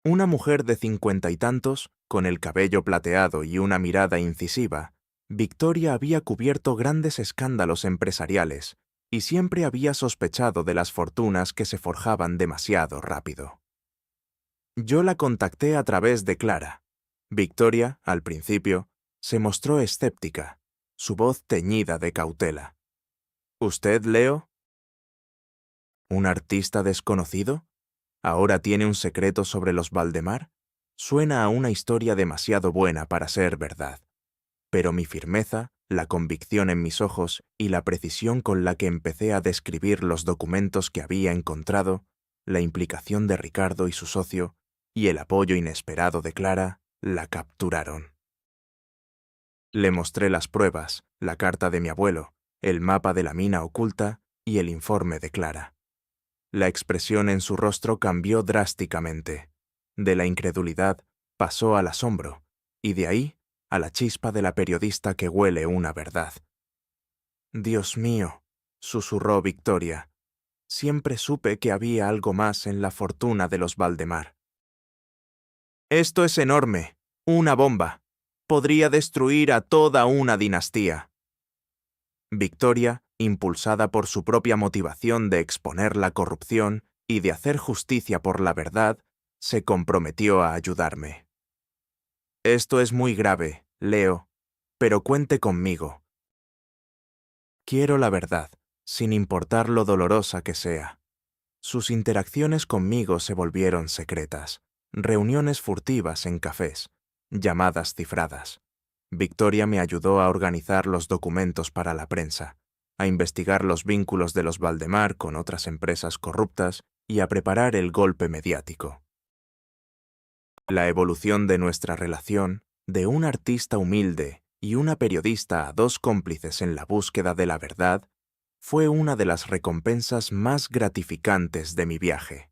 Una mujer de 50 y tantos, con el cabello plateado y una mirada incisiva, Victoria había cubierto grandes escándalos empresariales y siempre había sospechado de las fortunas que se forjaban demasiado rápido. Yo la contacté a través de Clara. Victoria, al principio, se mostró escéptica, su voz teñida de cautela. «¿Usted, Leo? ¿Un artista desconocido? ¿Ahora tiene un secreto sobre los Valdemar? Suena a una historia demasiado buena para ser verdad». pero mi firmeza, la convicción en mis ojos y la precisión con la que empecé a describir los documentos que había encontrado, la implicación de Ricardo y su socio, y el apoyo inesperado de Clara, la capturaron. Le mostré las pruebas, la carta de mi abuelo, el mapa de la mina oculta y el informe de Clara. La expresión en su rostro cambió drásticamente. De la incredulidad pasó al asombro, y de ahí a la chispa de la periodista que huele una verdad. «Dios mío», susurró Victoria, «siempre supe que había algo más en la fortuna de los Valdemar». «Esto es enorme, una bomba. Podría destruir a toda una dinastía». Victoria, impulsada por su propia motivación de exponer la corrupción y de hacer justicia por la verdad, se comprometió a ayudarme. «Esto es muy grave, Leo, pero cuente conmigo. Quiero la verdad, sin importar lo dolorosa que sea». Sus interacciones conmigo se volvieron secretas, reuniones furtivas en cafés, llamadas cifradas. Victoria me ayudó a organizar los documentos para la prensa, a investigar los vínculos de los Valdemar con otras empresas corruptas y a preparar el golpe mediático. La evolución de nuestra relación, de un artista humilde y una periodista a dos cómplices en la búsqueda de la verdad, fue una de las recompensas más gratificantes de mi viaje.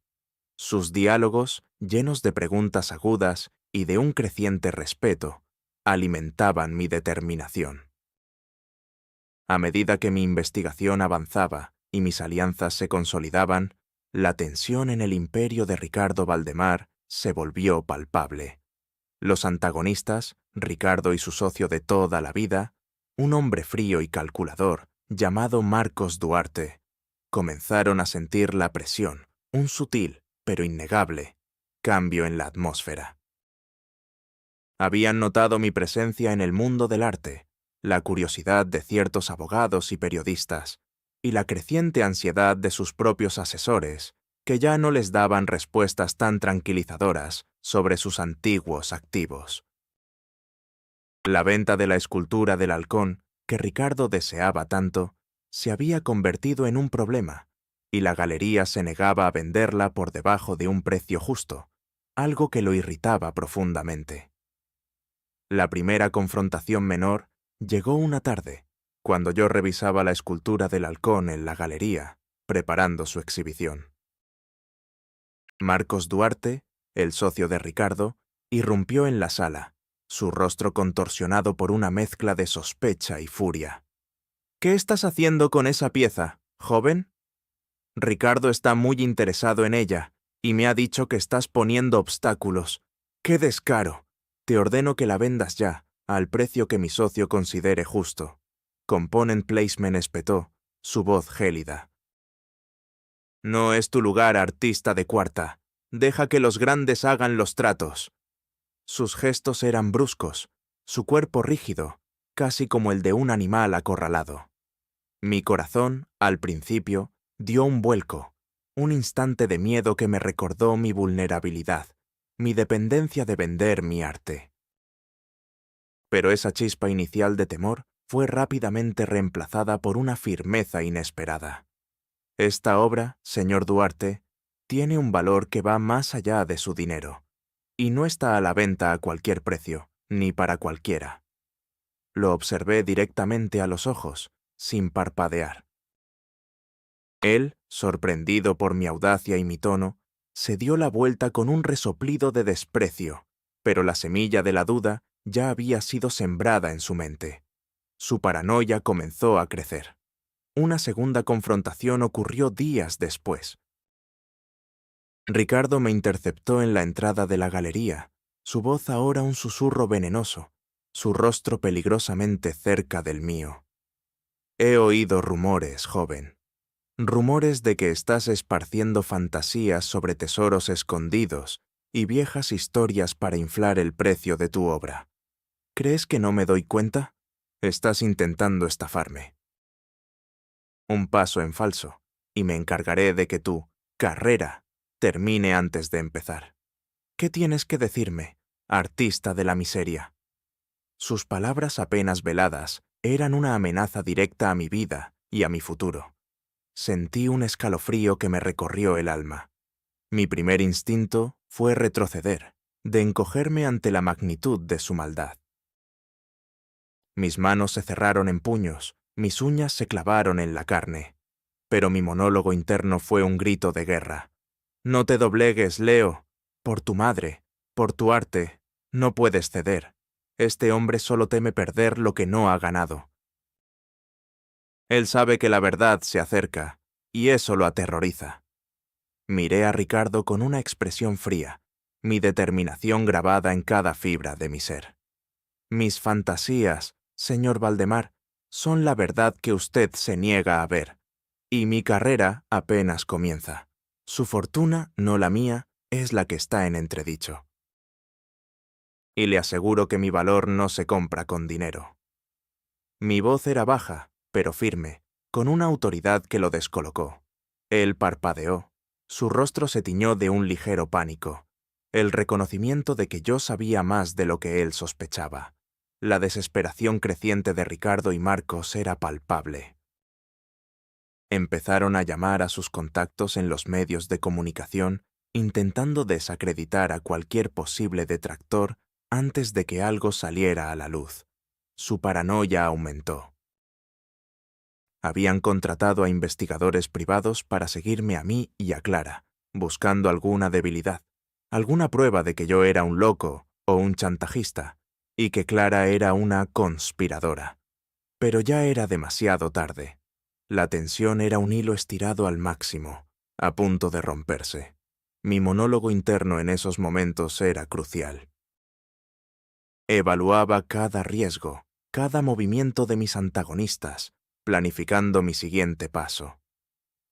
Sus diálogos, llenos de preguntas agudas y de un creciente respeto, alimentaban mi determinación. A medida que mi investigación avanzaba y mis alianzas se consolidaban, la tensión en el imperio de Ricardo Valdemar se volvió palpable. Los antagonistas, Ricardo y su socio de toda la vida, un hombre frío y calculador, llamado Marcos Duarte, comenzaron a sentir la presión, un sutil, pero innegable, cambio en la atmósfera. Habían notado mi presencia en el mundo del arte, la curiosidad de ciertos abogados y periodistas, y la creciente ansiedad de sus propios asesores, que ya no les daban respuestas tan tranquilizadoras sobre sus antiguos activos. La venta de la escultura del halcón, que Ricardo deseaba tanto, se había convertido en un problema, y la galería se negaba a venderla por debajo de un precio justo, algo que lo irritaba profundamente. La primera confrontación menor llegó una tarde, cuando yo revisaba la escultura del halcón en la galería, preparando su exhibición. Marcos Duarte, el socio de Ricardo, irrumpió en la sala, su rostro contorsionado por una mezcla de sospecha y furia. «¿Qué estás haciendo con esa pieza, joven? Ricardo está muy interesado en ella y me ha dicho que estás poniendo obstáculos. ¡Qué descaro! Te ordeno que la vendas ya, al precio que mi socio considere justo». Component Placement espetó, su voz gélida. «No es tu lugar, artista de cuarta. Deja que los grandes hagan los tratos». Sus gestos eran bruscos, su cuerpo rígido, casi como el de un animal acorralado. Mi corazón, al principio, dio un vuelco, un instante de miedo que me recordó mi vulnerabilidad, mi dependencia de vender mi arte. Pero esa chispa inicial de temor fue rápidamente reemplazada por una firmeza inesperada. Esta obra, señor Duarte, tiene un valor que va más allá de su dinero, y no está a la venta a cualquier precio, ni para cualquiera. Lo observé directamente a los ojos, sin parpadear. Él, sorprendido por mi audacia y mi tono, se dio la vuelta con un resoplido de desprecio, pero la semilla de la duda ya había sido sembrada en su mente. Su paranoia comenzó a crecer. Una segunda confrontación ocurrió días después. Ricardo me interceptó en la entrada de la galería, su voz ahora un susurro venenoso, su rostro peligrosamente cerca del mío. «He oído rumores, joven. Rumores de que estás esparciendo fantasías sobre tesoros escondidos y viejas historias para inflar el precio de tu obra. ¿Crees que no me doy cuenta? Estás intentando estafarme. Un paso en falso, y me encargaré de que tu carrera termine antes de empezar. ¿Qué tienes que decirme, artista de la miseria?» Sus palabras apenas veladas eran una amenaza directa a mi vida y a mi futuro. Sentí un escalofrío que me recorrió el alma. Mi primer instinto fue retroceder, de encogerme ante la magnitud de su maldad. Mis manos se cerraron en puños, mis uñas se clavaron en la carne. Pero mi monólogo interno fue un grito de guerra. No te doblegues, Leo. Por tu madre, por tu arte, no puedes ceder. Este hombre solo teme perder lo que no ha ganado. Él sabe que la verdad se acerca, y eso lo aterroriza. Miré a Ricardo con una expresión fría, mi determinación grabada en cada fibra de mi ser. Mis fantasías, señor Valdemar, son la verdad que usted se niega a ver, y mi carrera apenas comienza. Su fortuna, no la mía, es la que está en entredicho. Y le aseguro que mi valor no se compra con dinero. Mi voz era baja, pero firme, con una autoridad que lo descolocó. Él parpadeó. Su rostro se tiñó de un ligero pánico, el reconocimiento de que yo sabía más de lo que él sospechaba. La desesperación creciente de Ricardo y Marcos era palpable. Empezaron a llamar a sus contactos en los medios de comunicación, intentando desacreditar a cualquier posible detractor antes de que algo saliera a la luz. Su paranoia aumentó. Habían contratado a investigadores privados para seguirme a mí y a Clara, buscando alguna debilidad, alguna prueba de que yo era un loco o un chantajista, y que Clara era una conspiradora. Pero ya era demasiado tarde. La tensión era un hilo estirado al máximo, a punto de romperse. Mi monólogo interno en esos momentos era crucial. Evaluaba cada riesgo, cada movimiento de mis antagonistas, planificando mi siguiente paso.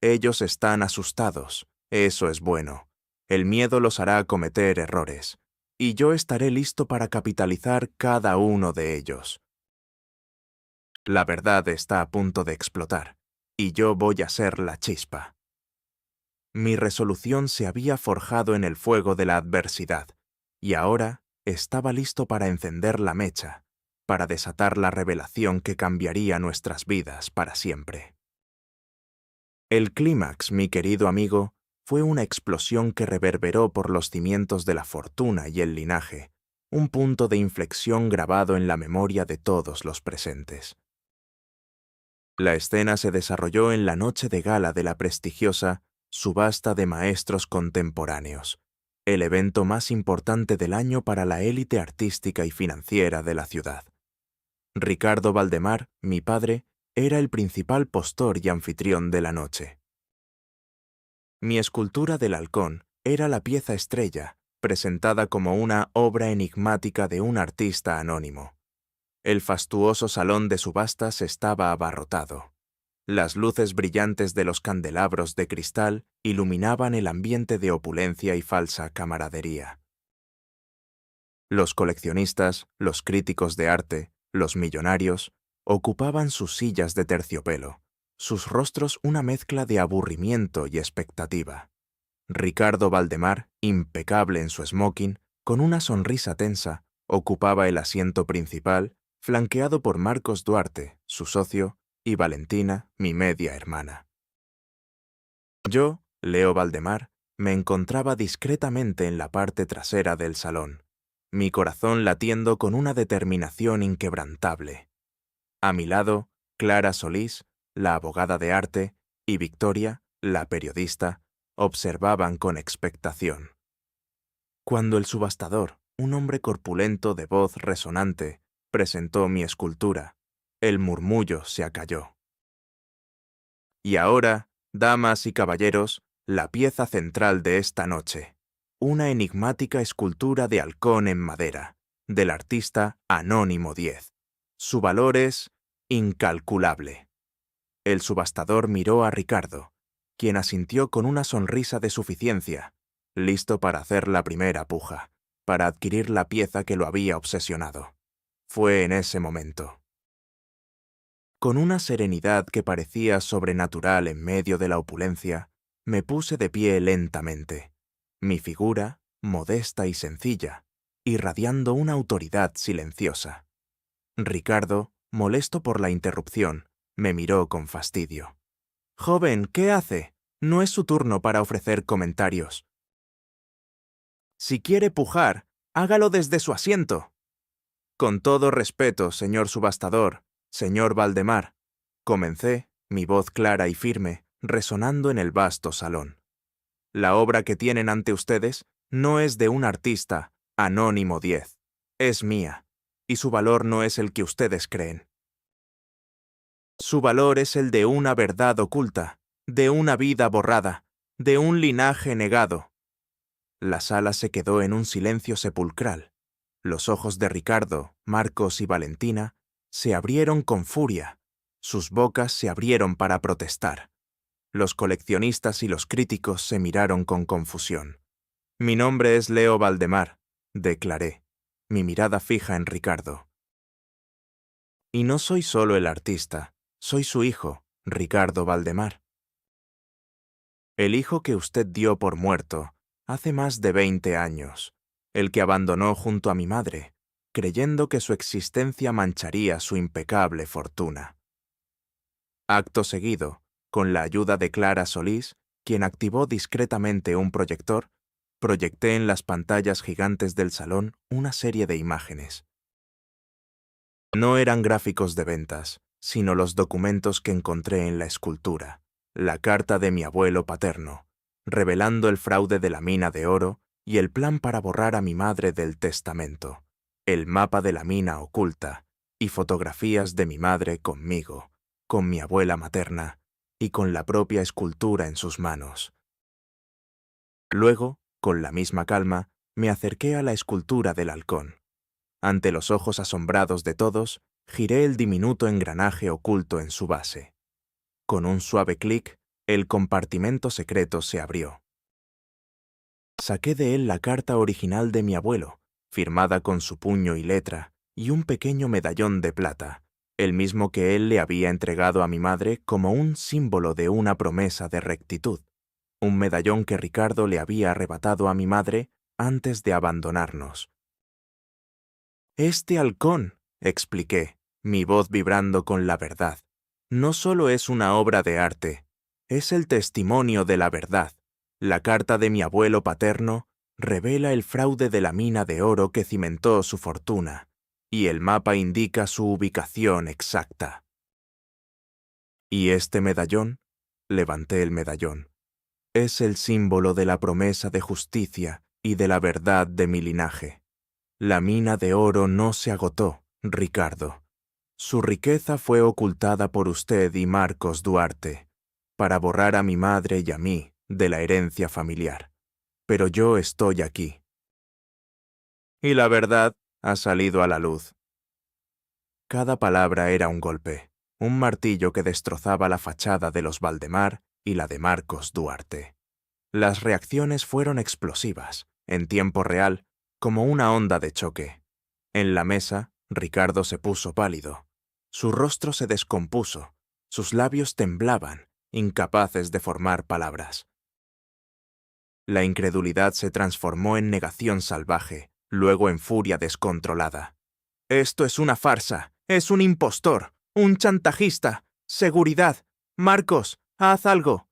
Ellos están asustados, eso es bueno. El miedo los hará cometer errores, y yo estaré listo para capitalizar cada uno de ellos. La verdad está a punto de explotar, y yo voy a ser la chispa. Mi resolución se había forjado en el fuego de la adversidad, y ahora estaba listo para encender la mecha, para desatar la revelación que cambiaría nuestras vidas para siempre. El clímax, mi querido amigo, fue una explosión que reverberó por los cimientos de la fortuna y el linaje, un punto de inflexión grabado en la memoria de todos los presentes. La escena se desarrolló en la noche de gala de la prestigiosa Subasta de Maestros Contemporáneos, el evento más importante del año para la élite artística y financiera de la ciudad. Ricardo Valdemar, mi padre, era el principal postor y anfitrión de la noche. Mi escultura del halcón era la pieza estrella, presentada como una obra enigmática de un artista anónimo. El fastuoso salón de subastas estaba abarrotado. Las luces brillantes de los candelabros de cristal iluminaban el ambiente de opulencia y falsa camaradería. Los coleccionistas, los críticos de arte, los millonarios, ocupaban sus sillas de terciopelo, sus rostros una mezcla de aburrimiento y expectativa. Ricardo Valdemar, impecable en su smoking, con una sonrisa tensa, ocupaba el asiento principal, flanqueado por Marcos Duarte, su socio, y Valentina, mi media hermana. Yo, Leo Valdemar, me encontraba discretamente en la parte trasera del salón, mi corazón latiendo con una determinación inquebrantable. A mi lado, Clara Solís, la abogada de arte, y Victoria, la periodista, observaban con expectación. Cuando el subastador, un hombre corpulento de voz resonante, presentó mi escultura, el murmullo se acalló. Y ahora, damas y caballeros, la pieza central de esta noche, una enigmática escultura de halcón en madera, del artista Anónimo 10. Su valor es incalculable. El subastador miró a Ricardo, quien asintió con una sonrisa de suficiencia, listo para hacer la primera puja, para adquirir la pieza que lo había obsesionado. Fue en ese momento. Con una serenidad que parecía sobrenatural en medio de la opulencia, me puse de pie lentamente, mi figura, modesta y sencilla, irradiando una autoridad silenciosa. Ricardo, molesto por la interrupción, me miró con fastidio. «Joven, ¿qué hace? No es su turno para ofrecer comentarios. Si quiere pujar, hágalo desde su asiento». «Con todo respeto, señor subastador, señor Valdemar», comencé, mi voz clara y firme, resonando en el vasto salón. «La obra que tienen ante ustedes no es de un artista, Anónimo 10. Es mía, y su valor no es el que ustedes creen. Su valor es el de una verdad oculta, de una vida borrada, de un linaje negado». La sala se quedó en un silencio sepulcral. Los ojos de Ricardo, Marcos y Valentina se abrieron con furia. Sus bocas se abrieron para protestar. Los coleccionistas y los críticos se miraron con confusión. «Mi nombre es Leo Valdemar», declaré, mi mirada fija en Ricardo. «Y no soy solo el artista, soy su hijo, Ricardo Valdemar. El hijo que usted dio por muerto hace más de 20 años, el que abandonó junto a mi madre, creyendo que su existencia mancharía su impecable fortuna». Acto seguido, con la ayuda de Clara Solís, quien activó discretamente un proyector, proyecté en las pantallas gigantes del salón una serie de imágenes. No eran gráficos de ventas, sino los documentos que encontré en la escultura, la carta de mi abuelo paterno, revelando el fraude de la mina de oro y el plan para borrar a mi madre del testamento, el mapa de la mina oculta y fotografías de mi madre conmigo, con mi abuela materna y con la propia escultura en sus manos. Luego, con la misma calma, me acerqué a la escultura del halcón. Ante los ojos asombrados de todos, giré el diminuto engranaje oculto en su base. Con un suave clic, el compartimento secreto se abrió. Saqué de él la carta original de mi abuelo, firmada con su puño y letra, y un pequeño medallón de plata, el mismo que él le había entregado a mi madre como un símbolo de una promesa de rectitud, un medallón que Ricardo le había arrebatado a mi madre antes de abandonarnos. «Este halcón», expliqué, mi voz vibrando con la verdad, «no solo es una obra de arte, es el testimonio de la verdad. La carta de mi abuelo paterno revela el fraude de la mina de oro que cimentó su fortuna, y el mapa indica su ubicación exacta». «¿Y este medallón?», levanté el medallón, «es el símbolo de la promesa de justicia y de la verdad de mi linaje. La mina de oro no se agotó, Ricardo. Su riqueza fue ocultada por usted y Marcos Duarte, para borrar a mi madre y a mí de la herencia familiar. Pero yo estoy aquí. Y la verdad ha salido a la luz». Cada palabra era un golpe, un martillo que destrozaba la fachada de los Valdemar y la de Marcos Duarte. Las reacciones fueron explosivas, en tiempo real, como una onda de choque. En la mesa, Ricardo se puso pálido. Su rostro se descompuso, sus labios temblaban, incapaces de formar palabras. La incredulidad se transformó en negación salvaje, luego en furia descontrolada. «Esto es una farsa, es un impostor, un chantajista. Seguridad. Marcos, haz algo».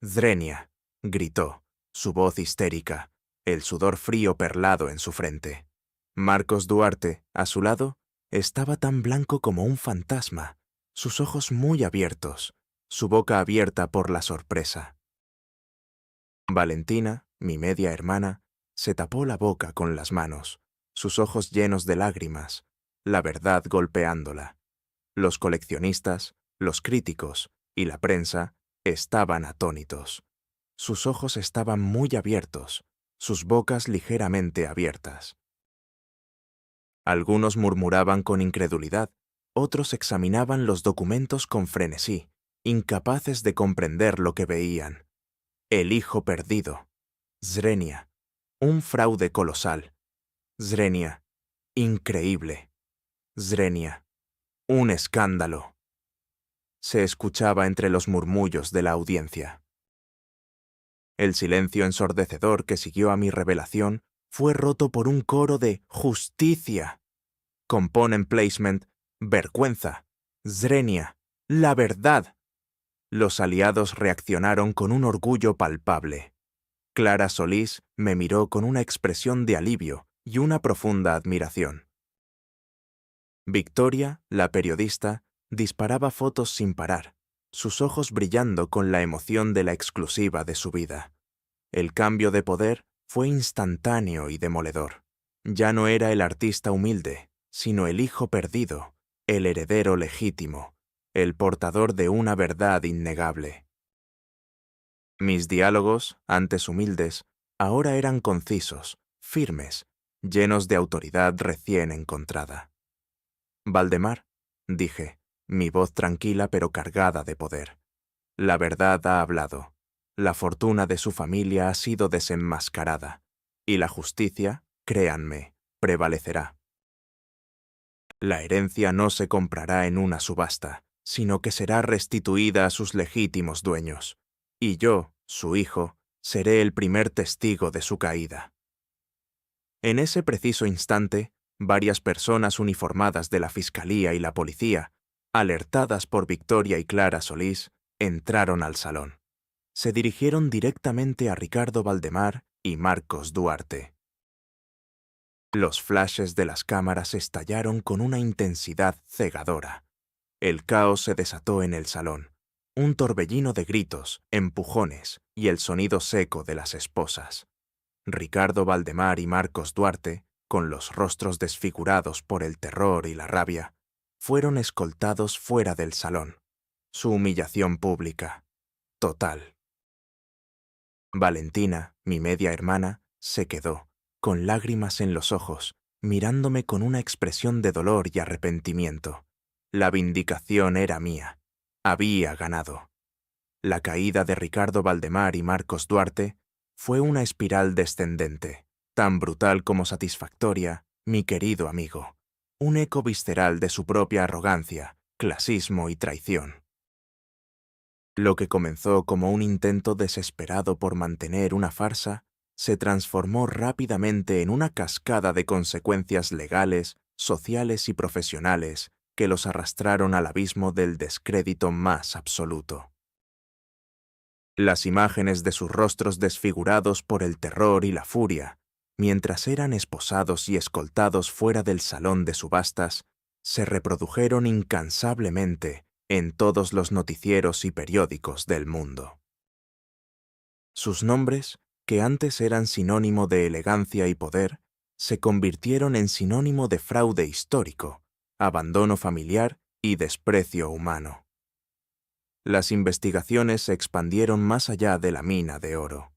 «Zrenia», gritó, su voz histérica, el sudor frío perlado en su frente. Marcos Duarte, a su lado, estaba tan blanco como un fantasma, sus ojos muy abiertos, su boca abierta por la sorpresa. Valentina, mi media hermana, se tapó la boca con las manos, sus ojos llenos de lágrimas, la verdad golpeándola. Los coleccionistas, los críticos y la prensa estaban atónitos. Sus ojos estaban muy abiertos, sus bocas ligeramente abiertas. Algunos murmuraban con incredulidad, otros examinaban los documentos con frenesí, incapaces de comprender lo que veían. El hijo perdido. Zrenia. Un fraude colosal. Zrenia. Increíble. Zrenia. Un escándalo. Se escuchaba entre los murmullos de la audiencia. El silencio ensordecedor que siguió a mi revelación fue roto por un coro de «¡Justicia!». Component Placement vergüenza, Zrenia, la verdad. Los aliados reaccionaron con un orgullo palpable. Clara Solís me miró con una expresión de alivio y una profunda admiración. Victoria, la periodista, disparaba fotos sin parar, sus ojos brillando con la emoción de la exclusiva de su vida. El cambio de poder fue instantáneo y demoledor. Ya no era el artista humilde, sino el hijo perdido, el heredero legítimo, el portador de una verdad innegable. Mis diálogos, antes humildes, ahora eran concisos, firmes, llenos de autoridad recién encontrada. Valdemar, dije, mi voz tranquila pero cargada de poder. La verdad ha hablado. La fortuna de su familia ha sido desenmascarada, y la justicia, créanme, prevalecerá. La herencia no se comprará en una subasta, sino que será restituida a sus legítimos dueños, y yo, su hijo, seré el primer testigo de su caída. En ese preciso instante, varias personas uniformadas de la Fiscalía y la Policía, alertadas por Victoria y Clara Solís, entraron al salón. Se dirigieron directamente a Ricardo Valdemar y Marcos Duarte. Los flashes de las cámaras estallaron con una intensidad cegadora. El caos se desató en el salón, un torbellino de gritos, empujones y el sonido seco de las esposas. Ricardo Valdemar y Marcos Duarte, con los rostros desfigurados por el terror y la rabia, fueron escoltados fuera del salón. Su humillación pública, total. Valentina, mi media hermana, se quedó, con lágrimas en los ojos, mirándome con una expresión de dolor y arrepentimiento. La vindicación era mía. Había ganado. La caída de Ricardo Valdemar y Marcos Duarte fue una espiral descendente, tan brutal como satisfactoria, mi querido amigo. Un eco visceral de su propia arrogancia, clasismo y traición. Lo que comenzó como un intento desesperado por mantener una farsa, se transformó rápidamente en una cascada de consecuencias legales, sociales y profesionales que los arrastraron al abismo del descrédito más absoluto. Las imágenes de sus rostros desfigurados por el terror y la furia, mientras eran esposados y escoltados fuera del salón de subastas, se reprodujeron incansablemente en todos los noticieros y periódicos del mundo. Sus nombres, que antes eran sinónimo de elegancia y poder, se convirtieron en sinónimo de fraude histórico, abandono familiar y desprecio humano. Las investigaciones se expandieron más allá de la mina de oro.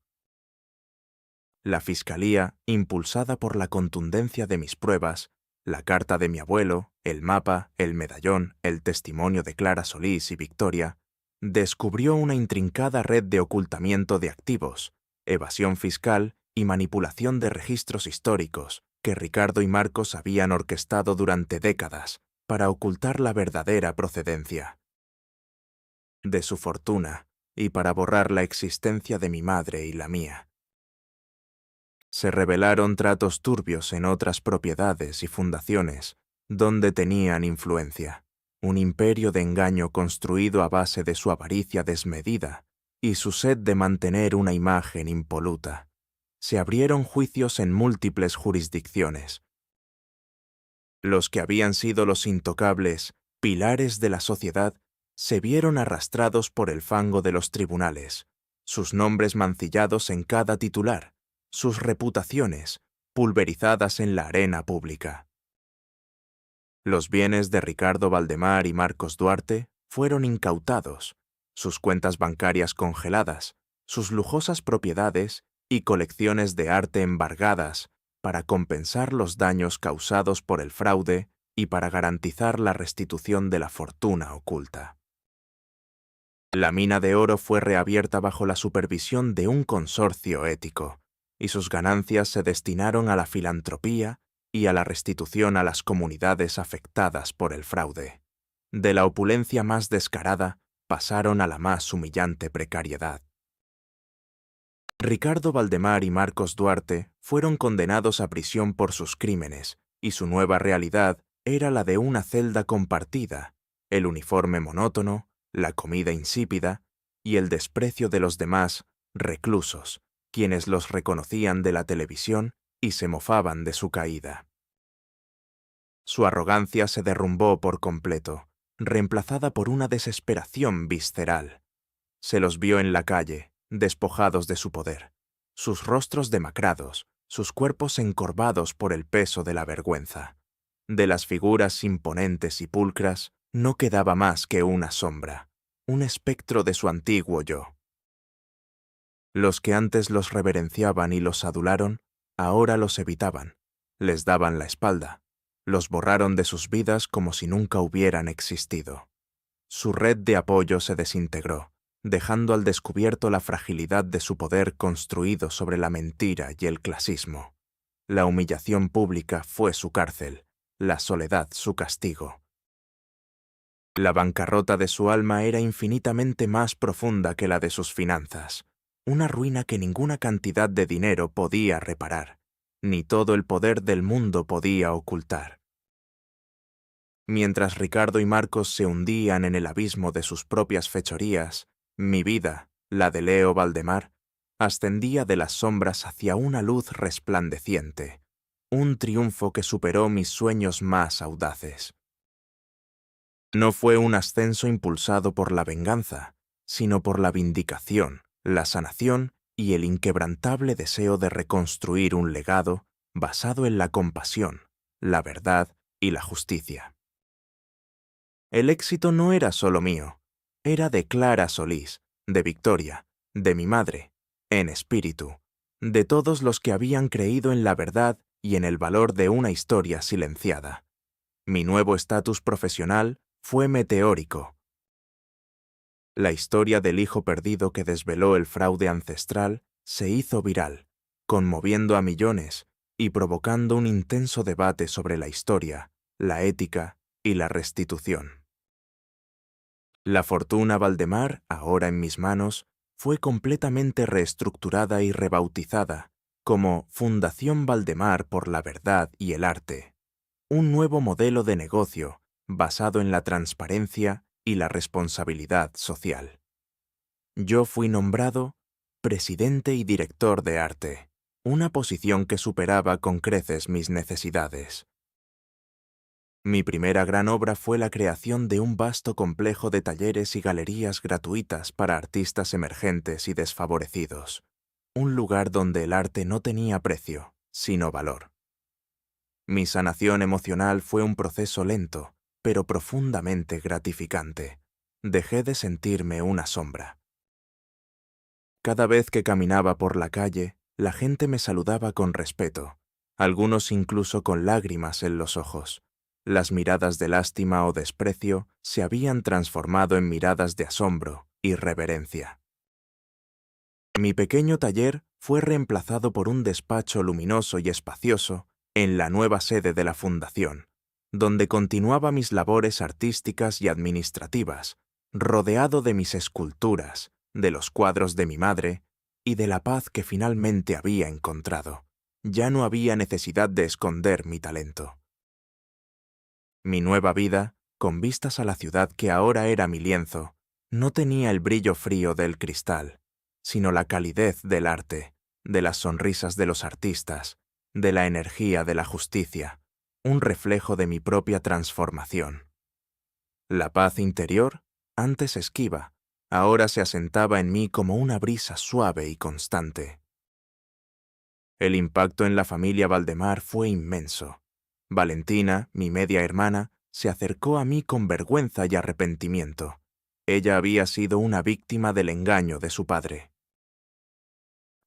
La Fiscalía, impulsada por la contundencia de mis pruebas, la carta de mi abuelo, el mapa, el medallón, el testimonio de Clara Solís y Victoria, descubrió una intrincada red de ocultamiento de activos, evasión fiscal y manipulación de registros históricos que Ricardo y Marcos habían orquestado durante décadas para ocultar la verdadera procedencia de su fortuna y para borrar la existencia de mi madre y la mía. Se revelaron tratos turbios en otras propiedades y fundaciones donde tenían influencia, un imperio de engaño construido a base de su avaricia desmedida y su sed de mantener una imagen impoluta. Se abrieron juicios en múltiples jurisdicciones. Los que habían sido los intocables pilares de la sociedad se vieron arrastrados por el fango de los tribunales, sus nombres mancillados en cada titular, sus reputaciones pulverizadas en la arena pública. Los bienes de Ricardo Valdemar y Marcos Duarte fueron incautados, sus cuentas bancarias congeladas, sus lujosas propiedades y colecciones de arte embargadas para compensar los daños causados por el fraude y para garantizar la restitución de la fortuna oculta. La mina de oro fue reabierta bajo la supervisión de un consorcio ético, y sus ganancias se destinaron a la filantropía y a la restitución a las comunidades afectadas por el fraude. De la opulencia más descarada pasaron a la más humillante precariedad. Ricardo Valdemar y Marcos Duarte fueron condenados a prisión por sus crímenes, y su nueva realidad era la de una celda compartida, el uniforme monótono, la comida insípida y el desprecio de los demás reclusos, quienes los reconocían de la televisión y se mofaban de su caída. Su arrogancia se derrumbó por completo, reemplazada por una desesperación visceral. Se los vio en la calle, despojados de su poder, sus rostros demacrados, sus cuerpos encorvados por el peso de la vergüenza. De las figuras imponentes y pulcras no quedaba más que una sombra, un espectro de su antiguo yo. Los que antes los reverenciaban y los adularon, ahora los evitaban, les daban la espalda, los borraron de sus vidas como si nunca hubieran existido. Su red de apoyo se desintegró, dejando al descubierto la fragilidad de su poder construido sobre la mentira y el clasismo. La humillación pública fue su cárcel, la soledad su castigo. La bancarrota de su alma era infinitamente más profunda que la de sus finanzas, una ruina que ninguna cantidad de dinero podía reparar, ni todo el poder del mundo podía ocultar. Mientras Ricardo y Marcos se hundían en el abismo de sus propias fechorías, mi vida, la de Leo Valdemar, ascendía de las sombras hacia una luz resplandeciente, un triunfo que superó mis sueños más audaces. No fue un ascenso impulsado por la venganza, sino por la vindicación, la sanación y el inquebrantable deseo de reconstruir un legado basado en la compasión, la verdad y la justicia. El éxito no era solo mío, era de Clara Solís, de Victoria, de mi madre, en espíritu, de todos los que habían creído en la verdad y en el valor de una historia silenciada. Mi nuevo estatus profesional fue meteórico. La historia del hijo perdido que desveló el fraude ancestral se hizo viral, conmoviendo a millones y provocando un intenso debate sobre la historia, la ética y la restitución. La fortuna Valdemar, ahora en mis manos, fue completamente reestructurada y rebautizada como Fundación Valdemar por la Verdad y el Arte, un nuevo modelo de negocio basado en la transparencia y la responsabilidad social. Yo fui nombrado presidente y director de arte, una posición que superaba con creces mis necesidades. Mi primera gran obra fue la creación de un vasto complejo de talleres y galerías gratuitas para artistas emergentes y desfavorecidos, un lugar donde el arte no tenía precio, sino valor. Mi sanación emocional fue un proceso lento, pero profundamente gratificante. Dejé de sentirme una sombra. Cada vez que caminaba por la calle, la gente me saludaba con respeto, algunos incluso con lágrimas en los ojos. Las miradas de lástima o desprecio se habían transformado en miradas de asombro y reverencia. Mi pequeño taller fue reemplazado por un despacho luminoso y espacioso en la nueva sede de la Fundación, donde continuaba mis labores artísticas y administrativas, rodeado de mis esculturas, de los cuadros de mi madre y de la paz que finalmente había encontrado. Ya no había necesidad de esconder mi talento. Mi nueva vida, con vistas a la ciudad que ahora era mi lienzo, no tenía el brillo frío del cristal, sino la calidez del arte, de las sonrisas de los artistas, de la energía de la justicia, un reflejo de mi propia transformación. La paz interior, antes esquiva, ahora se asentaba en mí como una brisa suave y constante. El impacto en la familia Valdemar fue inmenso. Valentina, mi media hermana, se acercó a mí con vergüenza y arrepentimiento. Ella había sido una víctima del engaño de su padre.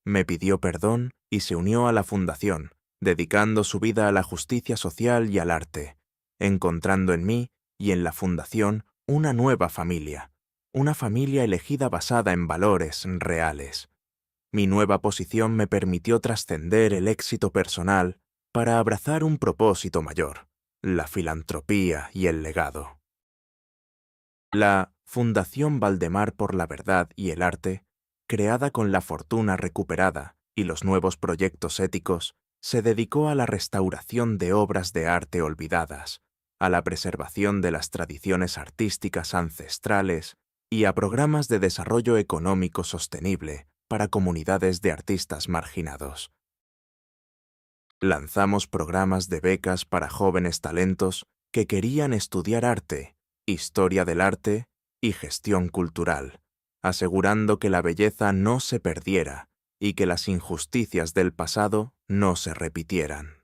Me pidió perdón y se unió a la fundación, dedicando su vida a la justicia social y al arte, encontrando en mí y en la fundación una nueva familia, una familia elegida basada en valores reales. Mi nueva posición me permitió trascender el éxito personal para abrazar un propósito mayor, la filantropía y el legado. La Fundación Valdemar por la Verdad y el Arte, creada con la fortuna recuperada y los nuevos proyectos éticos, se dedicó a la restauración de obras de arte olvidadas, a la preservación de las tradiciones artísticas ancestrales y a programas de desarrollo económico sostenible para comunidades de artistas marginados. Lanzamos programas de becas para jóvenes talentos que querían estudiar arte, historia del arte y gestión cultural, asegurando que la belleza no se perdiera y que las injusticias del pasado no se repitieran.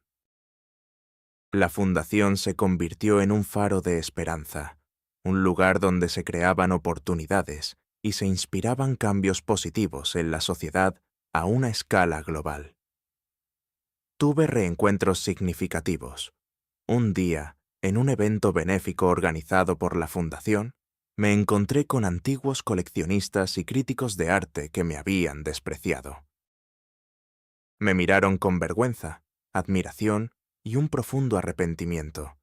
La fundación se convirtió en un faro de esperanza, un lugar donde se creaban oportunidades y se inspiraban cambios positivos en la sociedad a una escala global. Tuve reencuentros significativos. Un día, en un evento benéfico organizado por la Fundación, me encontré con antiguos coleccionistas y críticos de arte que me habían despreciado. Me miraron con vergüenza, admiración y un profundo arrepentimiento.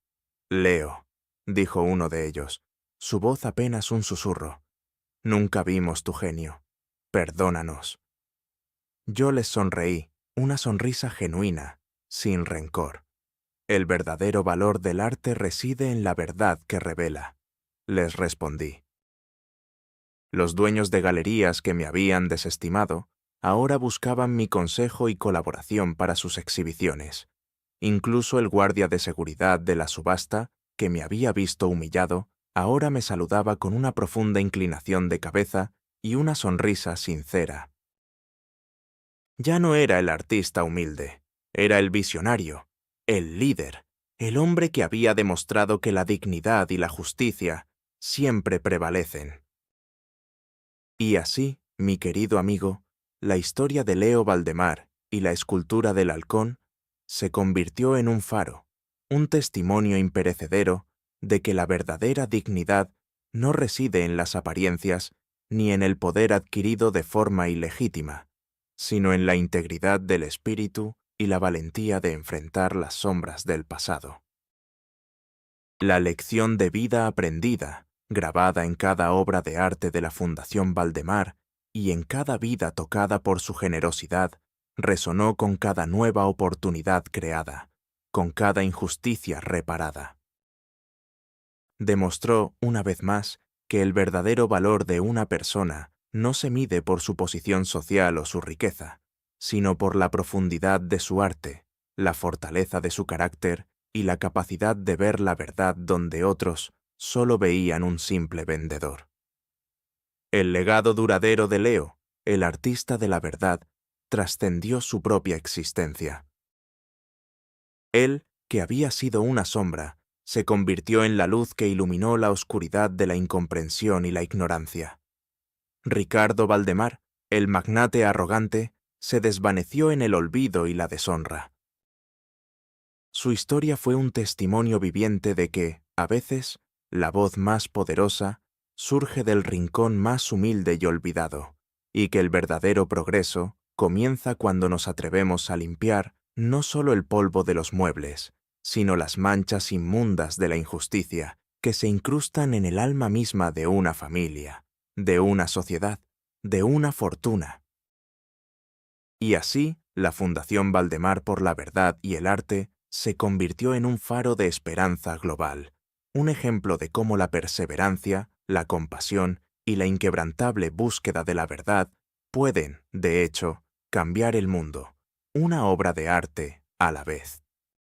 «Leo», dijo uno de ellos, su voz apenas un susurro. «Nunca vimos tu genio. Perdónanos». Yo les sonreí, una sonrisa genuina, sin rencor. «El verdadero valor del arte reside en la verdad que revela», les respondí. Los dueños de galerías que me habían desestimado ahora buscaban mi consejo y colaboración para sus exhibiciones. Incluso el guardia de seguridad de la subasta, que me había visto humillado, ahora me saludaba con una profunda inclinación de cabeza y una sonrisa sincera. Ya no era el artista humilde, era el visionario, el líder, el hombre que había demostrado que la dignidad y la justicia siempre prevalecen. Y así, mi querido amigo, la historia de Leo Valdemar y la escultura del halcón se convirtió en un faro, un testimonio imperecedero de que la verdadera dignidad no reside en las apariencias ni en el poder adquirido de forma ilegítima, sino en la integridad del espíritu y la valentía de enfrentar las sombras del pasado. La lección de vida aprendida, grabada en cada obra de arte de la Fundación Valdemar y en cada vida tocada por su generosidad, resonó con cada nueva oportunidad creada, con cada injusticia reparada. Demostró, una vez más, que el verdadero valor de una persona no se mide por su posición social o su riqueza, sino por la profundidad de su arte, la fortaleza de su carácter y la capacidad de ver la verdad donde otros solo veían un simple vendedor. El legado duradero de Leo, el artista de la verdad, trascendió su propia existencia. Él, que había sido una sombra, se convirtió en la luz que iluminó la oscuridad de la incomprensión y la ignorancia. Ricardo Valdemar, el magnate arrogante, se desvaneció en el olvido y la deshonra. Su historia fue un testimonio viviente de que, a veces, la voz más poderosa surge del rincón más humilde y olvidado, y que el verdadero progreso comienza cuando nos atrevemos a limpiar no solo el polvo de los muebles, sino las manchas inmundas de la injusticia que se incrustan en el alma misma de una familia, de una sociedad, de una fortuna. Y así, la Fundación Valdemar por la Verdad y el Arte se convirtió en un faro de esperanza global, un ejemplo de cómo la perseverancia, la compasión y la inquebrantable búsqueda de la verdad pueden, de hecho, cambiar el mundo, una obra de arte a la vez.